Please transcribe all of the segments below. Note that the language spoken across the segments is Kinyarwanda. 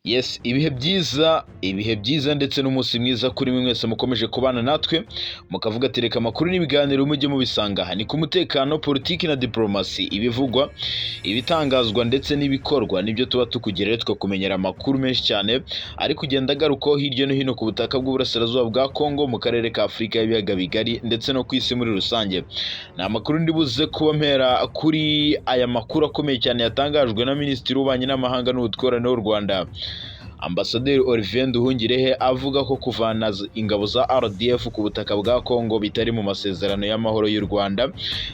Yes, ibihe byiza ndetse n'umunsi mwiza kuri mwe mwese mukomeje kubana natwe mukavuga ati reka amakuru n'ibiganiro mujye mubisanga aha ni ku mutekano, politiki na diplomasi, ibivugwa, ibitangazwa ndetse n'ibikorwa nibyo tuba tukugerera tukakumenyera amakuru menshi cyane ari kugenda agarukaho hirya no hino ku butaka bw'uburasirazuba bwa Kongo, mu karere ka Afurika y'ibiyaga bigari ndetse no ku isi muri rusange. Ni amakuru ndibuze kuba mpera kuri aya makuru akomeye cyane yatangajwe na Minisitiri w'Ububanyi n'Amahanga n'Ubutwererane w'u Rwanda, Ambasaderi Olivier Nduhungirehe, avuga ko kuvana ingabo za RDF ku butaka bwa Kongo bitari mu masezerano y'amahoro y'u Rwanda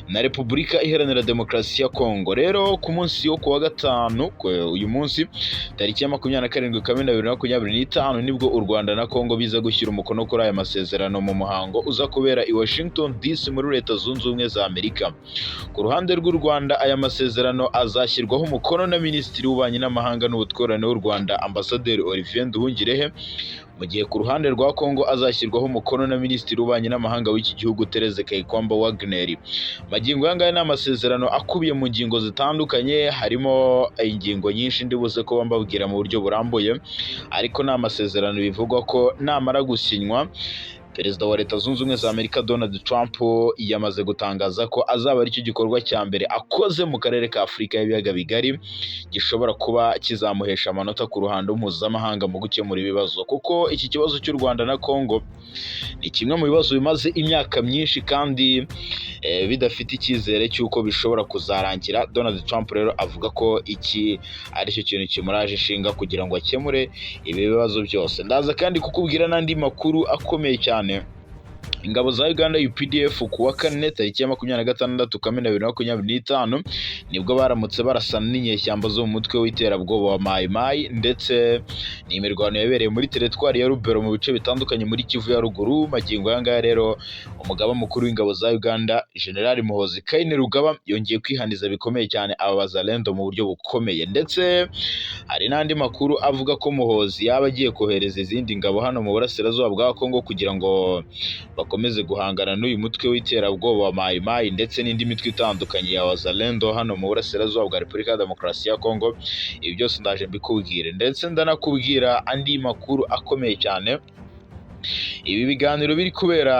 na Repubulika Iharanira Demokarasi ya Kongo. Rero ku munsi wo kuwa gatanu, uyu munsi tariki ya 27 Kamena 2025, nibwo u Rwanda na Kongo biza gushyira umukono kuri aya masezerano mu muhango uza kubera i Washington DC muri Leta Zunze Ubumwe za Amerika. Ku ruhande rw'u Rwanda, aya masezerano azashyirwaho umukono na Minisitiri w'Ububanyi n'Amahanga n'Ubutwererane w'u Rwanda, Ambasaderi Olivier Nduhungirehe, mu gihe ku ruhande rwa Kongo azashyirwaho umukono na Minisitiri w'Ububanyi n'Amahanga w'iki gihugu, Therese Kayikwamba Wagner. Magingo yangaya ni amasezerano akubiye mu ngingo zitandukanye, harimo ingingo nyinshi ndibuze ko mbabwira mu buryo burambuye, ariko ni amasezerano bivugwa ko namara gusinywa, Perezida wa Leta Zunze Ubumwe za Amerika Donald Trump yamaze gutangaza ko azaba ari cyo gikorwa cya mbere akoze mu karere ka Afurika y'ibiyaga bigari gishobora kuba kizamuhesha amanota ku ruhando mpuzamahanga mu gukemura ibibazo, kuko iki kibazo cy'u Rwanda na Kongo ni kimwe mu bibazo bimaze imyaka myinshi kandi bidafite icyizere cy'uko bishobora kuzarangira. Donald Trump rero avuga ko iki ari cyo kintu kimuraje ishinga kugira ngo akemure ibi bibazo byose. Ndaza kandi kukubwira n'andi makuru akomeye cyane. Ingabo za Uganda UPDF ku wa kane tariki ya 26 Kamena 2025 nibwo baramutse barasana n'inyeshyamba zo mu mutwe w'iterabwoba wa Mai Mai, ndetse ni imirwano yabereye muri teritwari ya Rubero mu bice bitandukanye muri Kivu ya ruguru. Magingo yangaya rero umugaba mukuru w'ingabo za Uganda General Muhoozi Kainerugaba yongeye kwihaniza bikomeye cyane aba bazalendo mu buryo bukomeye, ndetse hari n'andi makuru avuga ko Muhoozi yaba agiye kohereza izindi ngabo hano mu burasirazuba bwa Kongo kugira ngo bakomeze guhangana n'uyu mutwe w'iterabwoba wa Mai Mai ndetse n'indi mitwe itandukanye ya wazalendo hano mu burasirazuba bwa Repubulika ya Demokarasi ya Kongo. Ibi byose ndaje mbikubwire, ndetse ndanakubwira andi makuru akomeye cyane. Ibi biganiro biri kubera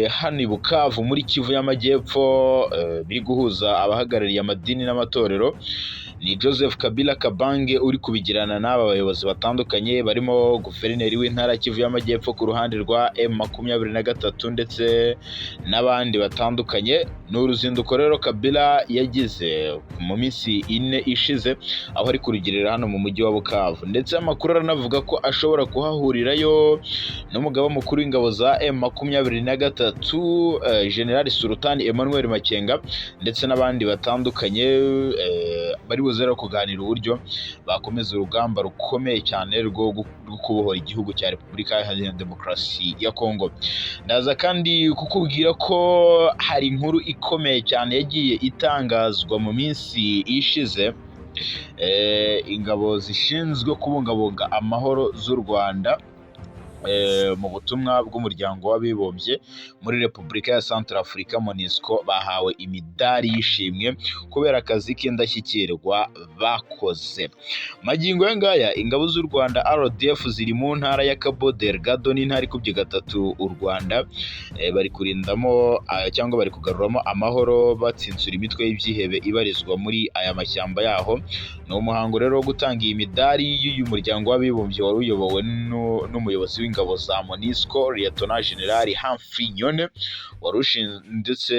hano i Bukavu muri Kivu y'Amajyepfo, biri guhuza abahagarariye amadini n'amatorero. Ni Joseph Kabila Kabange uri kubigirana n'aba bayobozi batandukanye, barimo guverineri w'intara Kivu y'Amajyepfo ku ruhande rwa M23 ndetse n'abandi batandukanye. Ni uruzinduko rero Kabila yagize mu minsi 4 ishize, aho ari kurugirira hano mu mujyi wa Bukavu, ndetse amakuru aranavuga ko ashobora kuhahurirayo n'umugaba mukuru w'ingabo za M23 General Sultan Emmanuel Makenga ndetse n'abandi batandukanye, bari buzera kuganira uburyo bakomeza urugamba rukomeye cyane rwo kubohora igihugu cya Repubulika Iharanira Demokarasi ya Kongo. Ndaza kandi kukubwira ko hari inkuru ikomeye cyane yagiye itangazwa mu minsi ishize. Ingabo zishinzwe kubungabunga amahoro z'u Rwanda mu butumwa bw'umuryango w'abibumbye muri Repubulika ya Centrafrica MONUSCO bahawe imidari y'ishimwe kubera akazi k'indashyikirwa bakoze. Magingo yangaya ingabo z'u Rwanda RDF ziri mu ntara ya Cabo Delgado, n'intara ikubye gatatu u Rwanda, bari kurindamo cyangwa bari kugaruramo amahoro batsinsura imitwe y'ibyihebe ibarizwa muri aya mashyamba yaho. Ni umuhango rero wo gutanga iyi midari y'uyu muryango w'abibumbye wari uyobowe n'umuyobozi w'ingabo za MONUSCO Lieutenant General Humphrey Nyone, ndetse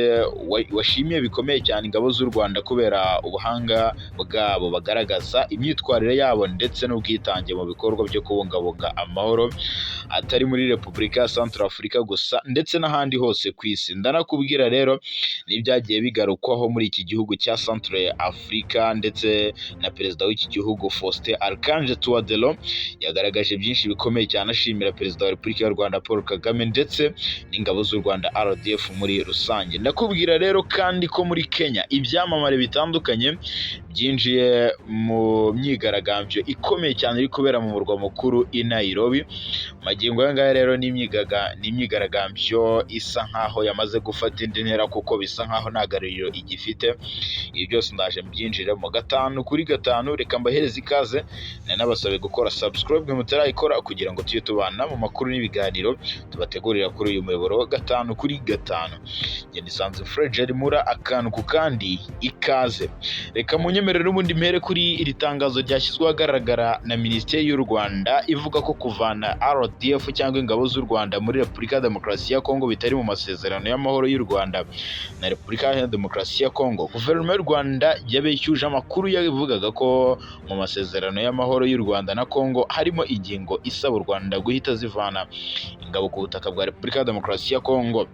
washimiye bikomeye cyane ingabo z'u Rwanda kubera ubuhanga bwabo bagaragaza, imyitwarire yabo ndetse n'ubwitange mu bikorwa byo kubungabunga amahoro atari muri Repubulika ya Centrafrica gusa ndetse n'ahandi hose ku isi. Ndanakubwira rero n'ibyagiye bigarukwaho muri iki gihugu cya Centrafrica, ndetse na perezida w'iki gihugu Faustin Archange Touadéra yagaragaje byinshi bikomeye cyane ashimira perezida wa Repubulika y'u Rwanda Paul Kagame ndetse n'ingabo z'u Rwanda RDF muri rusange. Ndakubwira rero kandi ko muri Kenya ibyamamare bitandukanye byinjiye mu myigaragambyo ikomeye cyane iri kubera mu murwa mukuru i Nairobi. Magingo aya ngaya rero ni imyigaragambyo isa nkaho yamaze gufata indi ntera, kuko bisa nkaho nta garuriro igifite. Ibi byose ndaje mbyinjiremo 5 kuri 5. Reka mbahereze ikaze, nanabasabe gukora subscribe mutarayikora, kugira ngo tujye tubana mu makuru n'ibiganiro tubategurira kuri uyu muyoboro 5 kuri 5. Njye nisanze Fredger Mura, akantu ku kandi ikaze. Reka munyemerere n'ubundi mpere kuri iri tangazo ryashyizwe ahagaragara na Minisiteri y'u Rwanda ivuga ko kuvana RDF cyangwa ingabo z'u Rwanda muri Repubulika ya Demokarasi ya Kongo bitari mu masezerano y'amahoro y'u Rwanda na Repubulika ya Demokarasi ya Kongo. Guverinoma y'u Rwanda yabeshyuje amakuru yavugaga ko mu masezerano y'amahoro y'u Rwanda na Kongo harimo ingingo isaba u Rwanda guhita zivana ingabo ku butaka bwa Repubulika ya Demokarasi ya Kongo.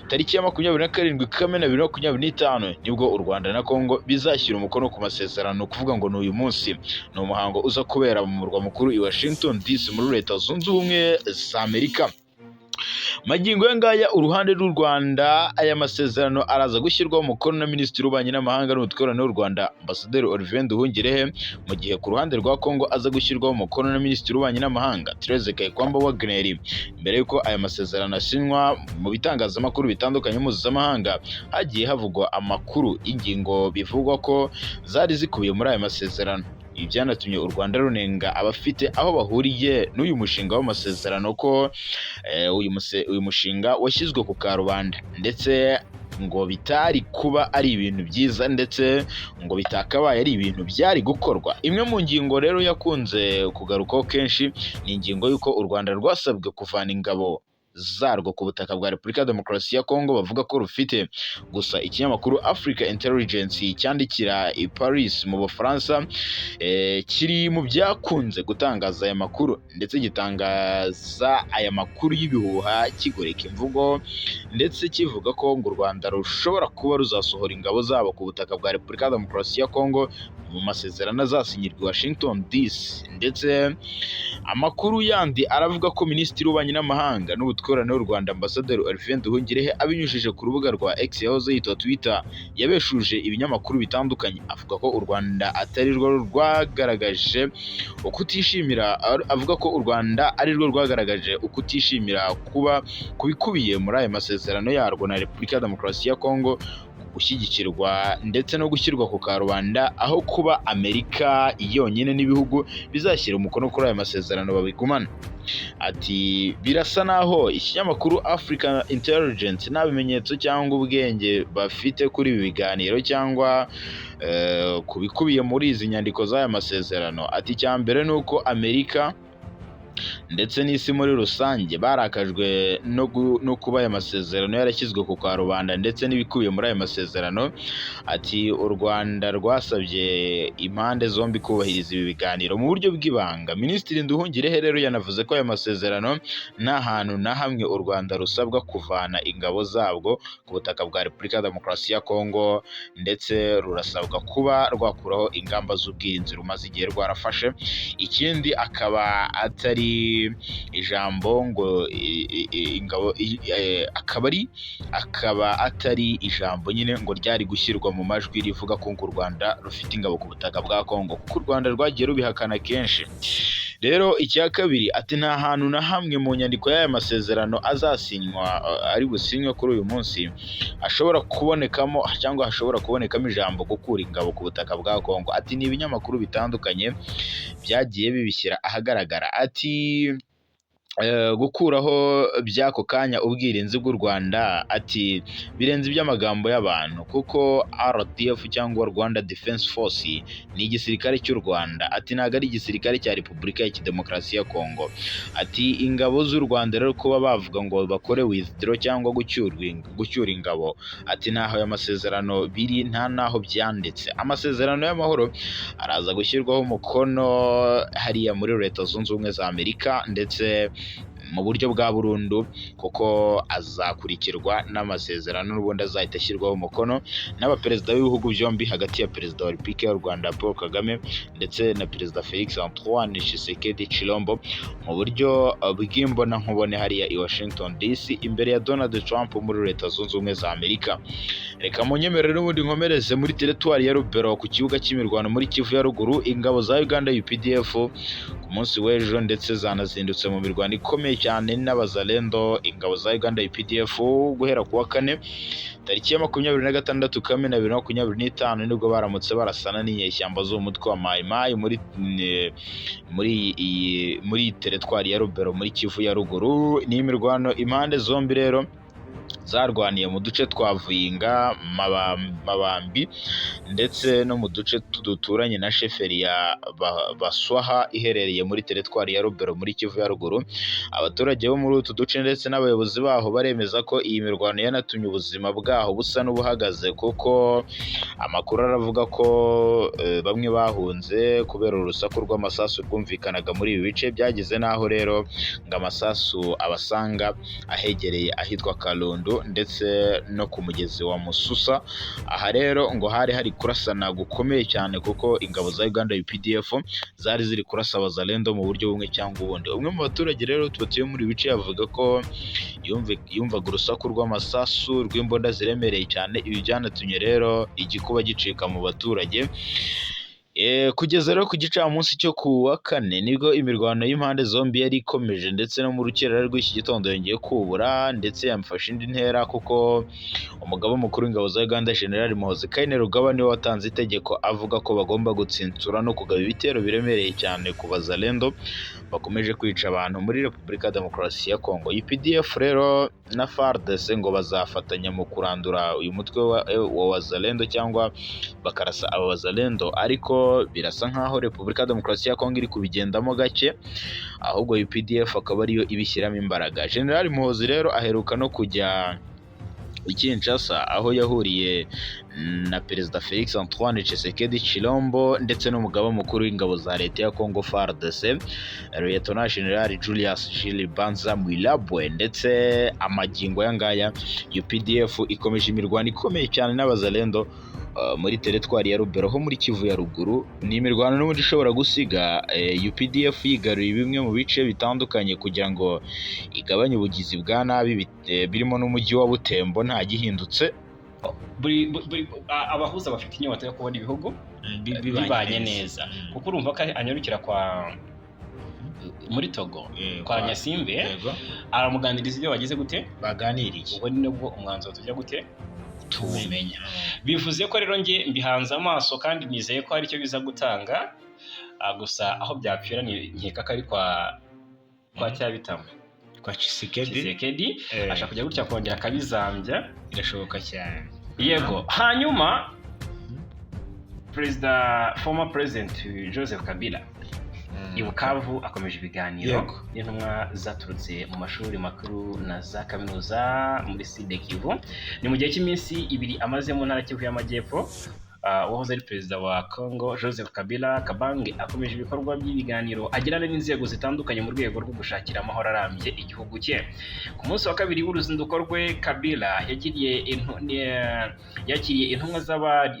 Tariki ya 27 Kamena 2025 nibwo u Rwanda na Kongo bizashyira umukono ku masezerano, kuvuga ngo n'uyu munsi ni umuhango uza kubera mu murwa mukuru i Washington DC muri Leta Zunze Ubumwe za Amerika. Magingo ngaya uruhande rw'u Rwanda, aya masezerano araza gushyirwaho umukono na Minisitiri w'Ububanyi n'Amahanga n'Ubutwererane w'u Rwanda Ambasaderi Olivier Nduhungirehe, mu gihe ku ruhande rwa Kongo aza gushyirwaho umukono na Minisitiri w'Ububanyi n'Amahanga Therese Kayikwamba Wagner. Mbere yuko aya masezerano asinywa, mu bitangazamakuru bitandukanye mpuzamahanga hagiye havugwa amakuru y'ingingo bivugwa ko zari zikubiye muri aya masezerano. Ibi byanatumye u Rwanda runenga abafite aho bahuriye n'uyu mushinga w'amasezerano ko uyu mushinga washyizwe ku karubanda, ndetse ngo bitari kuba ari ibintu byiza, ndetse ngo bitakabaye ari ibintu byari gukorwa. Imwe mu ngingo rero yakunze kugarukaho kenshi ni ingingo y'uko u Rwanda rwasabwe kuvana ingabo zarwo ku butaka bwa Repubulika ya Demokarasi ya Kongo, bavuga ko rufite. Gusa ikinyamakuru Africa Intelligence cyandikira i Paris mu Bufaransa kiri mu byakunze gutangaza aya makuru, ndetse gitangaza aya makuru y'ibihuha kigoreka imvugo, ndetse kivuga ko ngo u Rwanda rushobora kuba ruzasohora ingabo zabo ku butaka bwa Repubulika ya Demokarasi ya Kongo mu masezerano azasinyirwa i Washington DC. Ndetse amakuru yandi aravuga ko Minisitiri w'Ububanyi n'Amahanga n'Ubutwererane w'u Rwanda Ambasaderi Olivier Nduhungirehe abinyujije ku rubuga rwa X yahoze yitwa Twitter yabeshuje ibinyamakuru bitandukanye, avuga ko u Rwanda atari rwo rwagaragaje ukutishimira, avuga ko u Rwanda ari rwo rwagaragaje ukutishimira kuba kubikubiye muri aya masezerano yarwo na Repubulika ya Demokarasi ya Kongo gushyigikirwa ndetse no gushyirwa ku karubanda, aho kuba Amerika yonyine n'ibihugu bizashyira umukono kuri aya masezerano babigumana. Ati birasa naho ikinyamakuru Africa Intelligence nta bimenyetso cyangwa ubwenge bafite kuri ibi biganiro cyangwa kubikubiye muri izi nyandiko z'aya masezerano. Ati cya mbere ni uko Amerika ndetse n'isi muri rusange barakajwe no kuba aya masezerano yarashyizwe ku karubanda ndetse n'ibikubiye muri aya masezerano. Ati u Rwanda rwasabye impande zombi kubahiriza ibi biganiro mu buryo bw'ibanga. Minisitiri Nduhungirehe rero yanavuze ko aya masezerano nta hantu na hamwe u Rwanda rusabwa kuvana ingabo zabwo ku butaka bwa Repubulika ya Demokarasi ya Kongo, ndetse rurasabwa kuba rwakuraho ingamba z'ubwirinzi rumaze igihe rwarafashe. Ikindi akaba atari ijambo ngo ingabo, akaba atari ijambo nyine ngo ryari gushyirwa mu majwi rivuga ko u Rwanda rufite ingabo ku butaka bwa Kongo, kuko u Rwanda rwagiye rubihakana kenshi. Rero icya kabiri, ati nta hantu na hamwe mu nyandiko y'aya masezerano azasinywa ari businywe kuri uyu munsi hashobora kubonekamo cyangwa hashobora kubonekamo ijambo gukura ingabo ku butaka bwa Kongo. Ati ni ibinyamakuru bitandukanye byagiye bibishyira ahagaragara. Ati gukuraho by'ako kanya ubwirinzi bw'u Rwanda, ati birenze iby'amagambo y'abantu, kuko RDF cyangwa Rwanda Defense Force ni igisirikare cy'u Rwanda. Ati ntabwo ari igisirikare cya Repubulika ya Demokarasi ya Kongo. Ati ingabo z'u Rwanda rero kuba bavuga ngo bakore withdraw cyangwa gucyura ingabo, ati ntaho aya masezerano biri, nta naho byanditse. Amasezerano y'amahoro araza gushyirwaho umukono hariya muri Leta Zunze Ubumwe za Amerika ndetse mu buryo bwa burundu kuko azakurikirwa n'amasezerano n'ubundi azahita ashyirwaho umukono n'abaperezida b'ibihugu byombi hagati ya perezida wa Repubulika y'u Rwanda Paul Kagame ndetse na perezida Felix Antoine Tshisekedi Tshilombo mu buryo bw'imbona nkubone hariya i Washington DC imbere ya Donald Trump muri Leta Zunze Ubumwe za Amerika. Reka munyemerere n'ubundi nkomereze muri teritwari ya Lubero ku kibuga cy'imirwano muri Kivu ya ruguru. Ingabo za Uganda UPDF ku munsi w'ejo ndetse zanazindutse mu mirwano ikomeye cyane n'abazalendo. Ingabo za Uganda UPDF guhera ku wa kane tariki ya 26 Kamena 2025 nibwo baramutse barasana n'inyeshyamba z'umutwe wa Mai Mai muri teritwari ya Lubero muri Kivu ya ruguru. Ni imirwano impande zombi rero zarwaniye mu duce twa Vuyinga, Mabambi ndetse no mu duce duturanye na sheferi ya Baswaha iherereye muri teritwari ya Lubero muri Kivu ya ruguru. Abaturage bo muri utu duce ndetse n'abayobozi baho baremeza ko iyi mirwano yanatumye ubuzima bwaho busa n'ubuhagaze kuko amakuru aravuga ko bamwe bahunze kubera urusaku rw'amasasu rwumvikanaga muri ibi bice. Byageze naho rero ngo amasasu abasanga ahegereye ahitwa Kalundu ndetse no ku mugezi wa Mususa. Aha rero ngo hari kurasana gukomeye cyane kuko ingabo za Uganda UPDF zari ziri kurasa abazalendo mu buryo bumwe cyangwa ubundi. Umwe mu baturage rero tubatuye muri bice yavuga ko yumvaga urusaku rw'amasasu rw'imbunda ziremereye cyane. Ibi byanatumye rero igikuba gicika mu baturage. Kugeza rero ku gicamunsi cyo ku wa kane nibwo imirwano y'impande zombi yari ikomeje ndetse no mu rukerera rw'iki gitondo yongeye kubura ndetse yamfashe indi ntera kuko umugaba mukuru w'ingabo za Uganda General Muhoozi Kainerugaba niwe watanze itegeko avuga ko bagomba gutsinsura no kugaba ibitero biremereye cyane ku bazalendo bakomeje kwica abantu muri Repubulika Demokarasi ya Kongo. UPDF rero na FARDC ngo bazafatanya mu kurandura uyu mutwe wa wazalendo cyangwa bakarasa aba bazalendo, ariko birasa nkaho Repubulika Demokarasi ya Kongo iri kubigendamo gake, ahubwo UPDF akaba ariyo ibishyiramo imbaraga. General Muhoozi rero aheruka no kujya i Kinshasa aho yahuriye na perezida Felix Antoine Tshisekedi Tshilombo ndetse n'umugaba mukuru w'ingabo za leta ya Kongo FARDC Lieutenant General Julius Jili Banza Mwilabwe. Ndetse amagingo yangaya UPDF ikomeje imirwano ikomeye cyane n'abazalendo muri teritwari ya Lubero ho muri Kivu ya ruguru. Ni imirwano n'ubundi ishobora gusiga UPDF yigaruye bimwe mu bice bitandukanye kugira ngo igabanye ubugizi bwa nabi birimo n'umujyi wa Butembo nta gihindutse. Abahuza bafite inyota yo kubona ibihugu bibanye neza kuko urumva ko anyarukira muri Togo kwa Nyasimbe aramuganiriza ibyo bagize gute baganiriye. ubwo ni nabwo umwanzuro tujya gute tumenya. Bivuze ko rero nge mbihanze amaso kandi nizeye ko hari icyo biza gutanga, gusa aho byapfira nkeka ko ari kwa Cyabitamo kwa Tshisekedi ashaka kujya gutya kongera akabizambya, birashoboka cyane. Yego. Hanyuma former president Joseph Kabila i Bukavu akomeje ibiganiro n'intumwa zaturutse mu mashuri makuru na za kaminuza muri Sud Kivu. Ni mu gihe cy'iminsi 2 amaze mu ntara Kivu y'Amajyepfo. Uwahoze ari perezida wa Congo Joseph Kabila Kabange akomeje ibikorwa by'ibiganiro agirana n'inzego zitandukanye mu rwego rwo gushakira amahoro arambye igihugu cye. Ku munsi wa kabiri w'uruzinduko rwe, Kabila yakiriye intumwa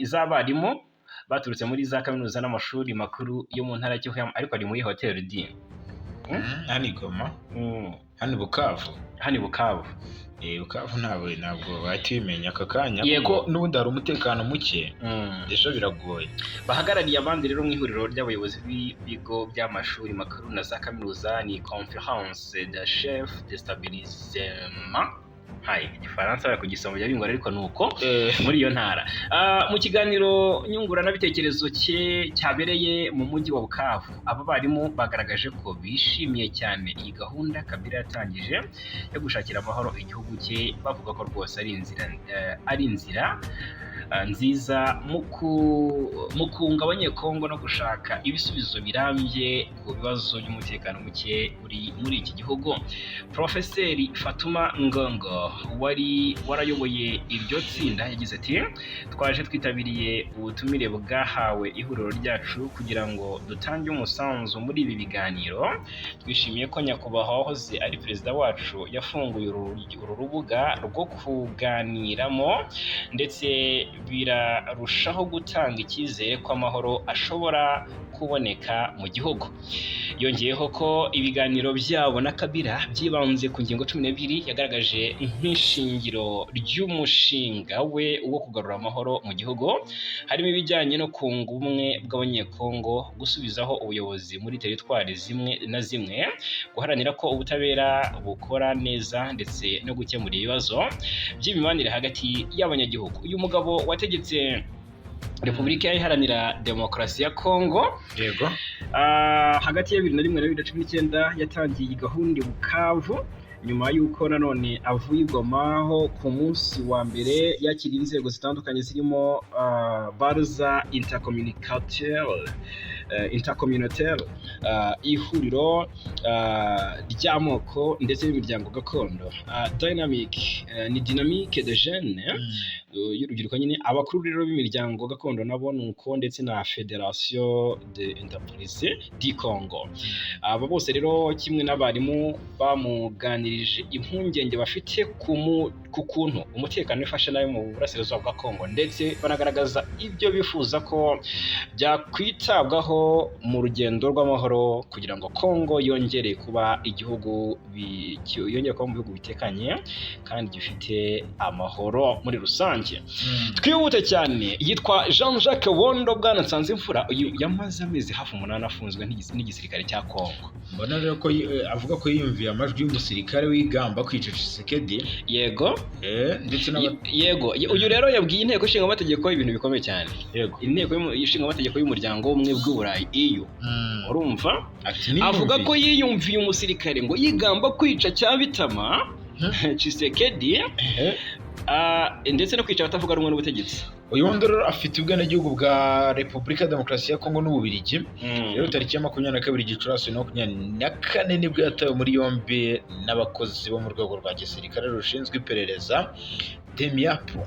z'abarimu baturutse muri za kaminuza n'amashuri makuru yo mu ntara Kivu, ariko ari muri Hotel D hano Goma, hano Bukavu. Bukavu ntabwo bahita aka kanya kuko n'ubundi hari umutekano muke ndetse biragoye. Bahagarariye abandi rero mu ihuriro ry'abayobozi b'ibigo by'amashuri makuru na za kaminuza ni Conference de Chef de Stabilisement. Igifaransa bari kugisoma bya bingora ariko nuko muri iyo ntara. Mu kiganiro nyunguranabitekerezo cyabereye mu mujyi wa Bukavu, aba barimu bagaragaje ko bishimiye cyane iyi gahunda Kabila yatangije yo gushakira amahoro igihugu cye, bavuga ko rwose ari inzira nziza mu kunga abanyekongo no gushaka ibisubizo birambye ku bibazo by'umutekano muke uri muri iki gihugu. Profeseri Fatuma Ngongo wari warayoboye iryo tsinda yagize ati twaje twitabiriye ubutumire bwahawe ihuriro ryacu kugira ngo dutange umusanzu muri ibi biganiro. Twishimiye ko nyakubahwa wahoze ari perezida wacu yafunguye uru rubuga rwo kuganiramo ndetse birarushaho gutanga icyizere ko amahoro ashobora kuboneka mu gihugu. Yongeyeho ko ibiganiro byabo na Kabila byibanze ku ngingo 12 yagaragaje nk'ishingiro ry'umushinga we wo kugarura amahoro mu gihugu, harimo ibijyanye no kunga ubumwe bw'abanyekongo, gusubizaho ubuyobozi muri teritwari zimwe na zimwe, guharanira ko ubutabera bukora neza ndetse no gukemura ibibazo by'imibanire hagati y'abanyagihugu. Uyu mugabo wategetse Repubulika Iharanira Demokarasi ya Kongo yego hagati ya 2001 na 2019 yatangiye gahunda i Bukavu, nyuma y'uko nanone avuye i Goma aho ku munsi wa mbere yakiriye inzego zitandukanye zirimo Barza intercommunautaire, ihuriro ry'amoko ndetse n'imiryango gakondo, dynamique de jeunes y'urubyiruko nyine, abakuru rero b'imiryango gakondo nabo nuko, ndetse na Federation de Entreprises du Congo. Aba bose rero kimwe n'abarimu bamuganirije impungenge bafite ku kuntu umutekano wifashe nayo mu burasirazuba bwa Kongo, ndetse banagaragaza ibyo bifuza ko byakwitabwaho mu rugendo rw'amahoro kugira ngo Kongo yongere kuba igihugu mu bihugu bitekanye kandi gifite amahoro muri rusange. Twihute cyane, yitwa Jean-Jacques Wondo Bwana Nsanzimfura, uyu yamaze amezi hafi 8 afunzwe n'igisirikare cya Kongo. Mbona rero ko avuga ko yiyumviye amajwi y'umusirikare wigamba kwica Tshisekedi. Yego ndetse yego uyu rero yabwiye inteko ishinga amategeko ibintu bikomeye cyane. Yego inteko ishinga amategeko y'umuryango w'ubumwe bw'Uburayi EU, urumva avuga ko yiyumviye umusirikare ngo yigamba kwica Cyabitama Tshisekedi ndetse no kwica abatavuga rumwe n'ubutegetsi. Uyu wundi rero afite ubwenegihugu bwa Repubulika ya Demokarasi ya Kongo n'Ububiligi. Rero tariki ya 22 Gicurasi 2024 nibwo yatawe muri yombi n'abakozi bo mu rwego rwa gisirikare rushinzwe iperereza Demiapo,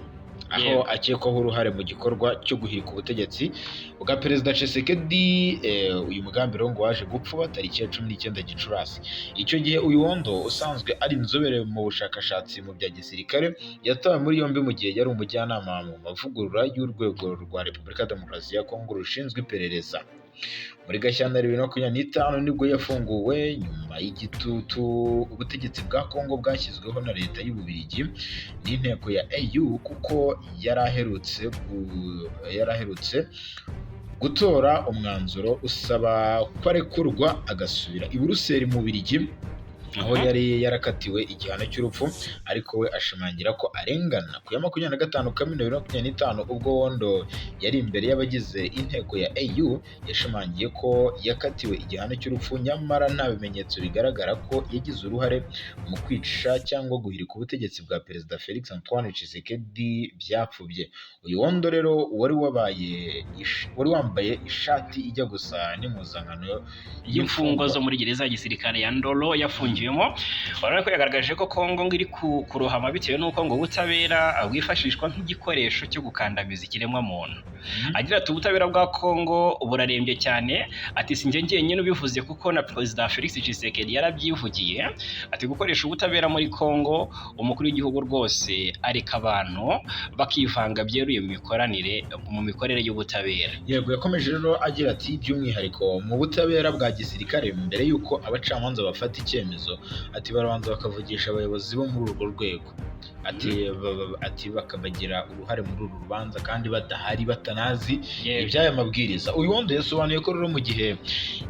aho akekwaho uruhare mu gikorwa cyo guhirika ubutegetsi bwa Perezida Tshisekedi. Uyu mugambi rero ngo waje gupfuba tariki ya 19 Gicurasi. Icyo gihe uyu Wondo usanzwe ari inzobere mu bushakashatsi mu bya gisirikare yatawe muri yombi mu gihe yari umujyanama mu mavugurura y'urwego rwa Repubulika ya Demokarasi ya Kongo rushinzwe iperereza. Muri Gashyantare 2025 nibwo yafunguwe nyuma y'igitutu ubutegetsi bwa Kongo bwashyizweho na leta y'Ububiligi n'inteko ya EU, kuko yaraherutse gutora umwanzuro usaba ko arekurwa agasubira i Buruseli mu Bubiligi, aho yari yarakatiwe igihano cy'urupfu, ariko we ashimangira ko arengana. Ku ya 25 Kamena 2025 ubwo Wondo yari imbere y'abagize inteko ya EU, yashimangiye ko yakatiwe igihano cy'urupfu, nyamara nta bimenyetso bigaragara ko yagize uruhare mu kwica cyangwa guhirika ubutegetsi bwa Perezida Felix Antoine Tshisekedi byapfubye. Uyu Wondo rero wari wambaye ishati ijya gusa n'impuzankano y'imfungwa zo muri gereza ya gisirikare ya Ndolo yafungiwemo. Urabona ko yagaragaje ko Kongo ngo iri kurohama bitewe n'uko ngo ubutabera bwifashishwa nk'igikoresho cyo gukandamiza ikiremwa muntu. Agira ati ubutabera bwa Kongo burarembye cyane, ati sinjye njyenyine ubivuze kuko na Perezida Felix Tshisekedi yarabyivugiye, ati gukoresha ubutabera muri Kongo, umukuru w'igihugu rwose areka abantu bakivanga byeruye mu mikorere y'ubutabera. Yego yakomeje rero agira ati by'umwihariko mu butabera bwa gisirikare, mbere y'uko abacamanza bafata icyemezo, ati barabanza bakavugisha abayobozi bo muri urwo rwego, ati bakabagira uruhare muri uru rubanza kandi badahari batanazi iby'aya mabwiriza. Uyu Wondo yasobanuye ko rero mu gihe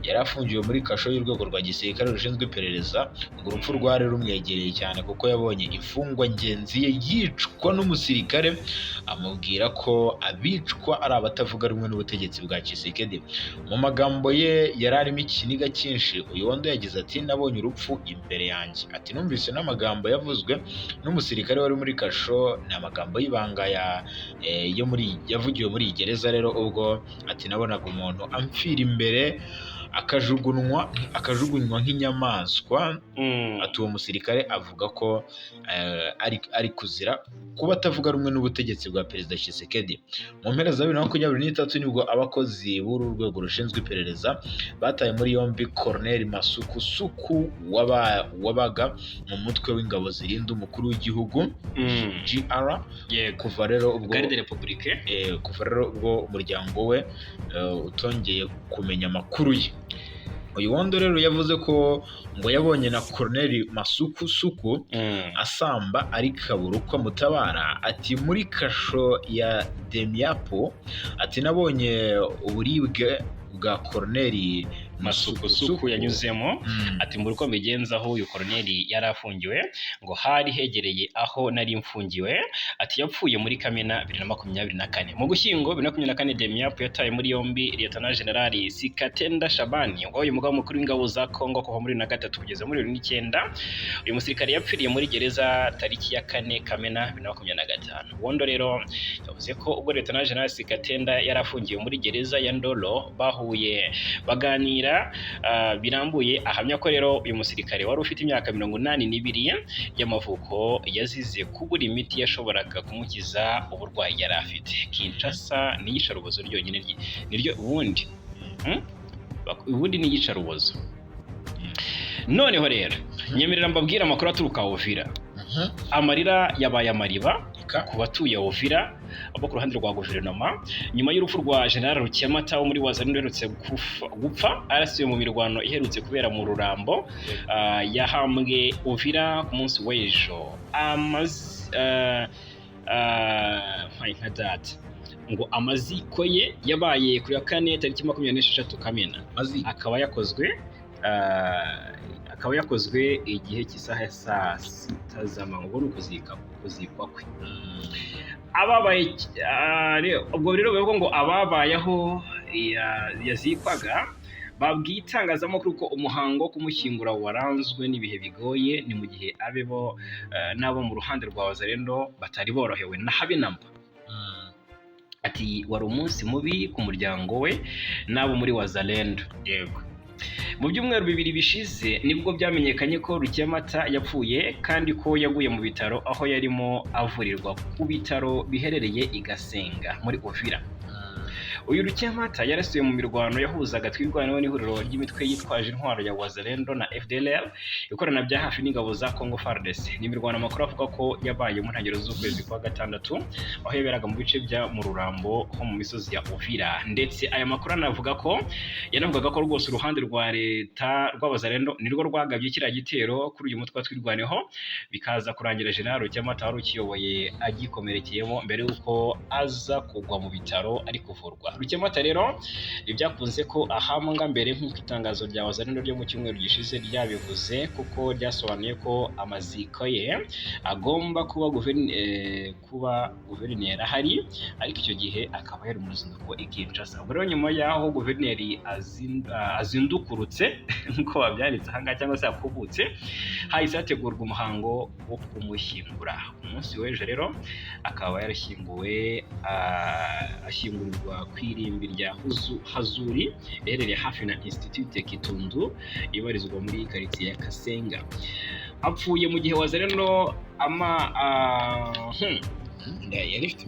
yari afungiwe muri kasho y'urwego rwa gisirikare rushinzwe iperereza, ngo urupfu rwari rumwegereye cyane kuko yabonye imfungwa ngenzi ye yicwa n'umusirikare, amubwira ko abicwa ari abatavuga rumwe n'ubutegetsi bwa Tshisekedi. Mu magambo ye yari arimo ikiniga cyinshi, uyu Wondo yagize ati nabonye urupfu imbere yanjye, ati numvise n'amagambo yavuzwe n'umusirikare wari muri kasho, ni amagambo y'ibanga yavugiwe muri iyi gereza. Rero ubwo ati nabonaga umuntu amfira imbere akajugunywa nk'inyamaswa. Ati uwo musirikare avuga ko ari kuzira kuba atavuga rumwe n'ubutegetsi bwa Perezida Tshisekedi. Mu mpera za 2023 nibwo abakozi b'uru rwego rushinzwe iperereza bataye muri yombi Colonel Masuku Suku wabaga mu mutwe w'ingabo zirinda umukuru w'igihugu GR. Kuva rero ubwo umuryango we utongeye kumenya amakuru ye. Uyu Wondo rero yavuze ko ngo yabonye na Colonel Masuku Suku asamba ari kabura uko amutabara. Ati muri kasho ya Demiapo, ati nabonye uburibwe bwa Colonel Masuku Suku yanyuzemo. Ati muri uko mbigenzaho uyu Colonel yari afungiwe ngo hari hegereye aho nari mfungiwe. Ati yapfuye muri Kamena 2024. Mu Gushyingo 2024 Demiapo yataye muri yombi Lieutenant General Sikatenda Shabani, ngo uyu mugabo mukuru w'ingabo za Kongo kuva muri 2023 kugeza muri 2029. Uyu musirikare yapfiriye muri gereza tariki ya 4 Kamena 2025. Wondo rero yavuze ko ubwo Lieutenant General Sikatenda yari afungiwe muri gereza ya Ndolo bahuye baganira birambuye. Ahamya ko rero uyu musirikare wari ufite imyaka 82 y'amavuko yazize kubura imiti yashoboraga kumukiza uburwayi yari afite. Kinshasa ni iyicarubozo ryonyine niryo ubundi ni iyicarubozo. Noneho rero nyemerera mbabwira amakuru aturuka Uvira. Amarira yabaye amariba ku batuye Uvira abo ku ruhande rwa guverinoma nyuma y'urupfu rwa General Rukiamata wo muri Wazalendo uherutse gupfa arasiwe mu mirwano iherutse kubera mu Rurambo. Yahambwe Uvira ku munsi w'ejo. Ngo amaziko ye yabaye kuri ya 4 tariki 26 Kamena. Akaba yakozwe igihe cy'isaha ya saa 6 z'amanywa kuzikwa kwe. Ababaye ubwo rero bavuga ngo ababayeho yazikwaga babwiye itangazamakuru ko umuhango wo kumushyingura waranzwe n'ibihe bigoye. Ni mu gihe abebo n'abo mu ruhande rwa Wazalendo batari borohewe na habe namba. Ati wari umunsi mubi ku muryango we n'abo muri Wazalendo. Yego, mu byumweru 2 bishize nibwo byamenyekanye ko Rukiamata yapfuye kandi ko yaguye mu bitaro aho yarimo avurirwa ku bitaro biherereye i Gasenga muri Uvira. Uyu Rukiamata yarasiwe mu mirwano yahuzaga twirwanaho n'ihuriro ry'imitwe yitwaje intwaro ya Wazalendo na FDLR ikorana bya hafi n'ingabo za Congo FARDC. Ni imirwano amakuru avuga ko yabaye mu ntangiriro z'ukwezi kwa 6 aho yaberaga mu bice bya mu Rurambo ho mu misozi ya Uvira. Ndetse aya makuru anavuga ko yanavugaga ko rwose uruhande rwa leta rw'Abazalendo nirwo rwagabye kiriya gitero kuri uyu mutwe twirwaneho, bikaza kurangira General Rukiamata wari ukiyoboye agikomerekeyemo mbere y'uko aza kugwa mu bitaro ari kuvurwa. Rukiamata rero ibyakunze ko ahambwa mbere nk'uko itangazo rya Wazalendo ryo mu cyumweru gishize ryabivuze, kuko ryasobanuye ko amaziko ye agomba kuba guverineri ahari, ariko icyo gihe akaba yari mu ruzinduko i Kinshasa. Ubwo rero nyuma y'aho guverineri azindukurutse nk'uko babyanditse aha ngaha cyangwa se yakubutse, hahise hategurwa umuhango wo kumushyingura. Umunsi w'ejo rero akaba yarashyinguwe ashyingurirwa ku irimbi rya Hazuri riherereye hafi na Institute Kitundu ibarizwa muri quartier ya Kasenga. Apfuye mu gihe Wazalendo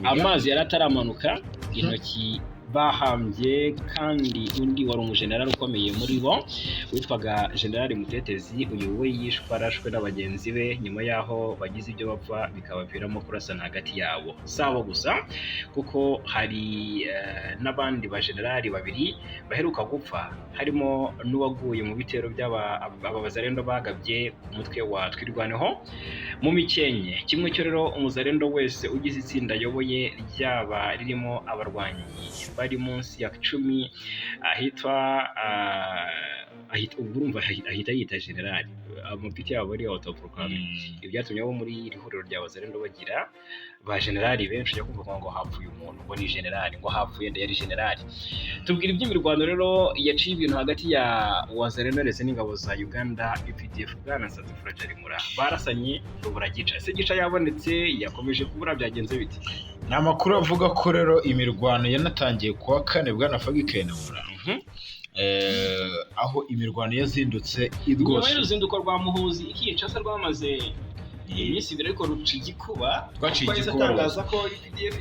amazi yari ataramanuka intoki bahambye, kandi undi wari umujenerali ukomeye muri bo witwaga General Mutetezi. Uyu we yishwe arashwe n'abagenzi be nyuma y'aho bagize ibyo bapfa bikabaviramo kurasana hagati yabo. Sabo gusa kuko hari n'abandi bajenerali 2 baheruka gupfa, harimo n'uwaguye mu bitero by'Abazalendo bagabye ku mutwe wa twirwaneho mu Mikenke. Kimwe cyo rero umuzalendo wese ugize itsinda ayoboye ryaba ririmo abarwanyi bari munsi ya 10 ahitwa ahita yita generali, amapeti yabo ari autoproclame. Ibyo byatumye abo muri iri huriro rya Wazalendo bagira ba generali benshi yo kuvuga ngo hapfuye umuntu ngo ni generali, ngo hapfuye nde yari generali. Tubwira iby'imirwano rero yaciye ibintu hagati ya Wazalendo ndetse n'ingabo za Uganda UPDF. Bwana Nsatufura Jarimura barasanye buragica, ese gica yabonetse yakomeje kubura, byagenze biti? Ni amakuru avuga ko rero imirwano yanatangiye kuwa kane Bwana Fagi Kenamura, aho imirwano yazindutse nyuma y'uruzinduko rwa Muhuzi Kinshasa rwamaze iminsi ibiri ariko ruca igikuba, atangaza ko UPDF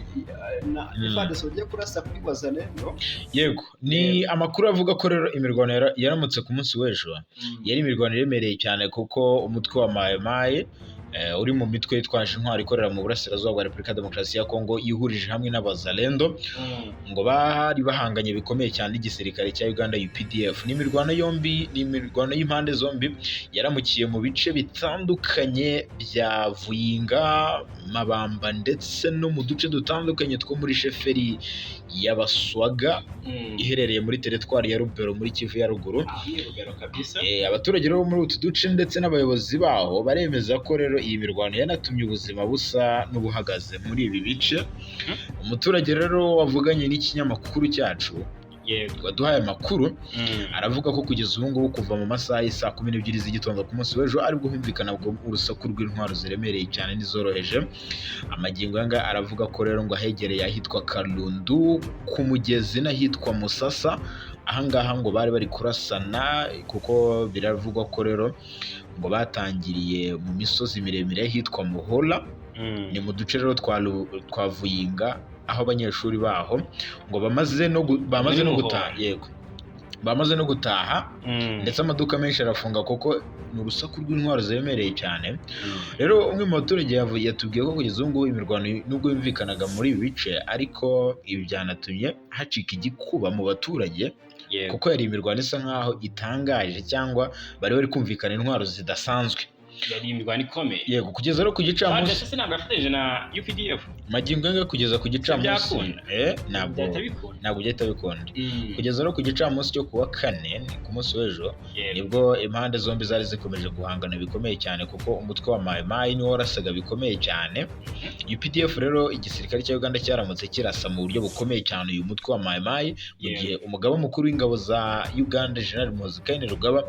na FARDC bagiye kurasa kuri Wazalendo. Yego, ni amakuru avuga ko rero imirwano yaramutse ku munsi w'ejo yari imirwano iremereye cyane, kuko umutwe wa Mai Mai uri mu mitwe yitwaje intwaro ikorera mu burasirazuba bwa Repubulika ya Demokarasi ya Kongo yihurije hamwe n'Abazalendo ngo bari bahanganye bikomeye cyane igisirikare cya Uganda UPDF. N'imirwano y'impande zombi yaramukiye mu bice bitandukanye bya Vuyinga, Mabamba ndetse no mu duce dutandukanye two muri sheferi y'Abaswaga iherereye muri teritwari ya Rubero muri Kivu ya ruguru. Abaturage bo muri utu duce ndetse n'abayobozi baho baremeza ko rero iyi mirwano yanatumye ubuzima busa n'ubuhagaze muri ibi bice. Umuturage rero wavuganye n'ikinyamakuru cyacu waduhaye amakuru aravuga ko kugeza ubu ngubu kuva mu masaha y'isa 12 z'igitondo ku munsi w'ejo aribwo humvikana urusaku rw'intwaro ziremereye cyane n'izoroheje. Amagingo yanga aravuga ko rero ngo ahegereye ahitwa Kalundu ku mugezi n'ahitwa Musasa, ahangaha ngo bari kurasana, kuko biravugwa ko rero ngo batangiriye mu misozi miremire ahitwa Muhola, ni mu duce rero twa Vuyinga, aho abanyeshuri baho ngo bamaze no gutaha. Yego, bamaze no gutaha ndetse amaduka menshi arafunga kuko ni urusaku rw'intwaro ziremereye cyane. Rero umwe mu baturage yatubwiye ko kugeza ubu ngubu imirwano nubwo yumvikanaga muri ibi bice, ariko ibi byanatumye hacika igikuba mu baturage, kuko yari imirwano isa nkaho itangaje cyangwa bari kumvikana intwaro zidasanzwe. Yari imirwano ikomeye. Yego, kugeza rero ku gicamunsi FARDC ntabwo yafatanyije na UPDF. Magingo yanga kugeza ku gicamunsi ntabwo byahita bikunda. Kugeza rero ku gicamunsi cyo kuwa kane ku munsi w'ejo nibwo impande zombi zari zikomeje guhangana bikomeye cyane, kuko umutwe wa Mai Mai niwo warasaga bikomeye cyane. UPDF rero igisirikare cya Uganda cyaramutse kirasa mu buryo bukomeye cyane uyu mutwe wa Mai Mai, mu gihe umugaba mukuru w'ingabo za Uganda General Muhoozi Kainerugaba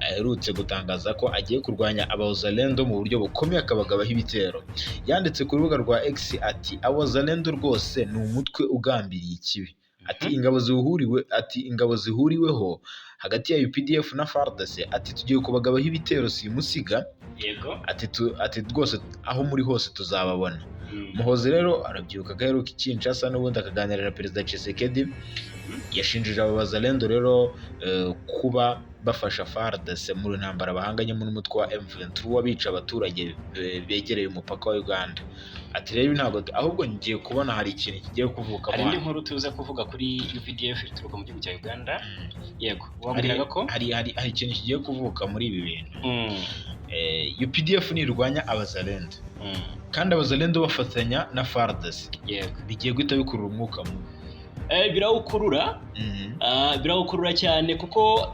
aherutse gutangaza ko agiye kurwanya Abazalendo mu buryo bukomeye, akabagabaho ibitero. Yanditse ku rubuga rwa X ati Abazalendo rwose ni umutwe ugambiriye ikibi. Ingabo zihuriweho hagati ya UPDF na FARDC ati tugiye kubagabaho ibitero simusiga. Yego, ati rwose aho muri hose tuzababona. Muhozi rero arabyibuka gaheruka Kinshasa n'ubundi akaganira na Perezida Tshisekedi, yashinjije Abazalendo rero kuba bafasha FARDC mu ntambara bahanganyemo n'umutwe wa M23 bica abaturage begereye umupaka wa Uganda. Ati rero ntabwo, ahubwo ngiye kubona hari ikintu kigiye kuvuka. Hari indi nkuru tuza kuvuga kuri UPDF ituruka mu gihugu cya Uganda. Yego, wabwiraga ko hari ikintu kigiye kuvuka muri ibi bintu. UPDF nirwanya Abazalendo, kandi Abazalendo bafatanya na FARDC. Yego, bigiye guhita bikurura umwuka mubi. Birawukurura cyane, kuko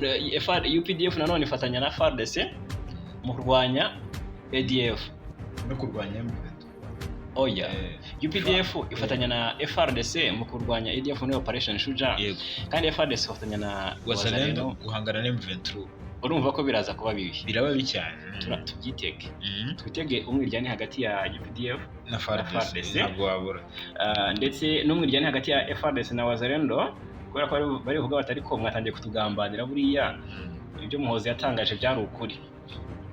UPDF nanone ifatanya na FARDC mu kurwanya ADF no kurwanya M23. UPDF ifatanya na FARDC mu kurwanya ADF muri Operation Shujaa, kandi FARDC ifatanya na Wazalendo guhangana na M23. Urumva ko biraza kuba bibi, biraba bibi cyane. Tubyitege, twitege umwiryane hagati ya UPDF na FARDC, ntabwo wabura, ndetse n'umwiryane hagati ya FARDC na Wazalendo, kubera ko bari kuvuga batari ko mwatangiye kutugambanira. Buriya ibyo Muhozi yatangaje byari ukuri,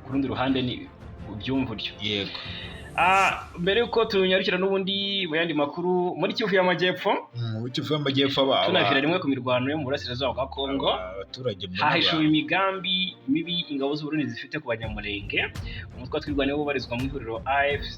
ku rundi ruhande ni ubyumva utyo. Yego, mbere yuko tunyarukira n'ubundi mu yandi makuru muri Kivu y'Amajyepfo, tunavira rimwe ku mirwano yo mu burasirazuba bwa Kongo, hahishuwe imigambi mibi ingabo z'u Burundi zifite ku banyamulenge. Umutwe twirwaniye ubarizwa mu ihuriro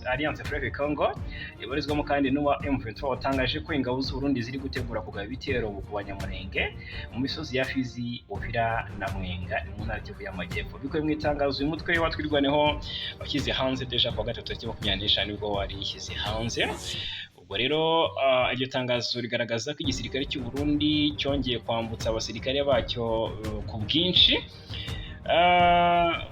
Alliance Fleuve Congo, ibarizwamo kandi n'uwa M23 watangaje ko ingabo z'u Burundi ziri gutegura kugaba ibitero ku banyamulenge mu misozi ya Fizi, Uvira na Mwenga mu ntara Kivu y'Amajyepfo. Bikuye mu itangazo uyu mutwe watwirwaneho washyize hanze deja kuwa gatatu 2025 nibwo wari yishyize hanze. ubwo rero iryo tangazo rigaragaza ko igisirikare cy'u Burundi cyongeye kwambutsa abasirikare bacyo ku bwinshi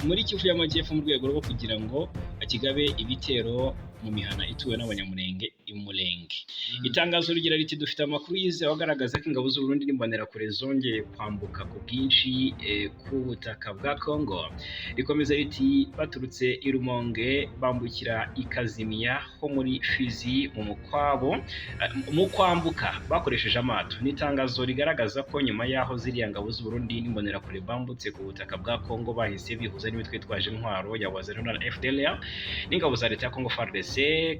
muri Kivu y'Amajyepfo mu rwego rwo kugira ngo kigabe ibitero mu mihana ituwe n'abanyamurenge imurenge. Itangazo rigira riti dufite amakuru yizewe agaragaza ko ingabo z'u Burundi n'imbonerakure zongeye kwambuka ku bwinshi ku butaka bwa Congo. Rikomeza riti baturutse i Rumonge bambukira i Kazimiya ho muri Fizi mu kwambuka bakoresheje amato. Ni itangazo rigaragaza ko nyuma y'aho ziriya ngabo z'u Burundi n'imbonerakure bambutse ku butaka bwa Congo bahise bihuza n'imitwe itwaje intwaro ya Wazalendo na FDLR n'ingabo za leta ya Congo FARDC,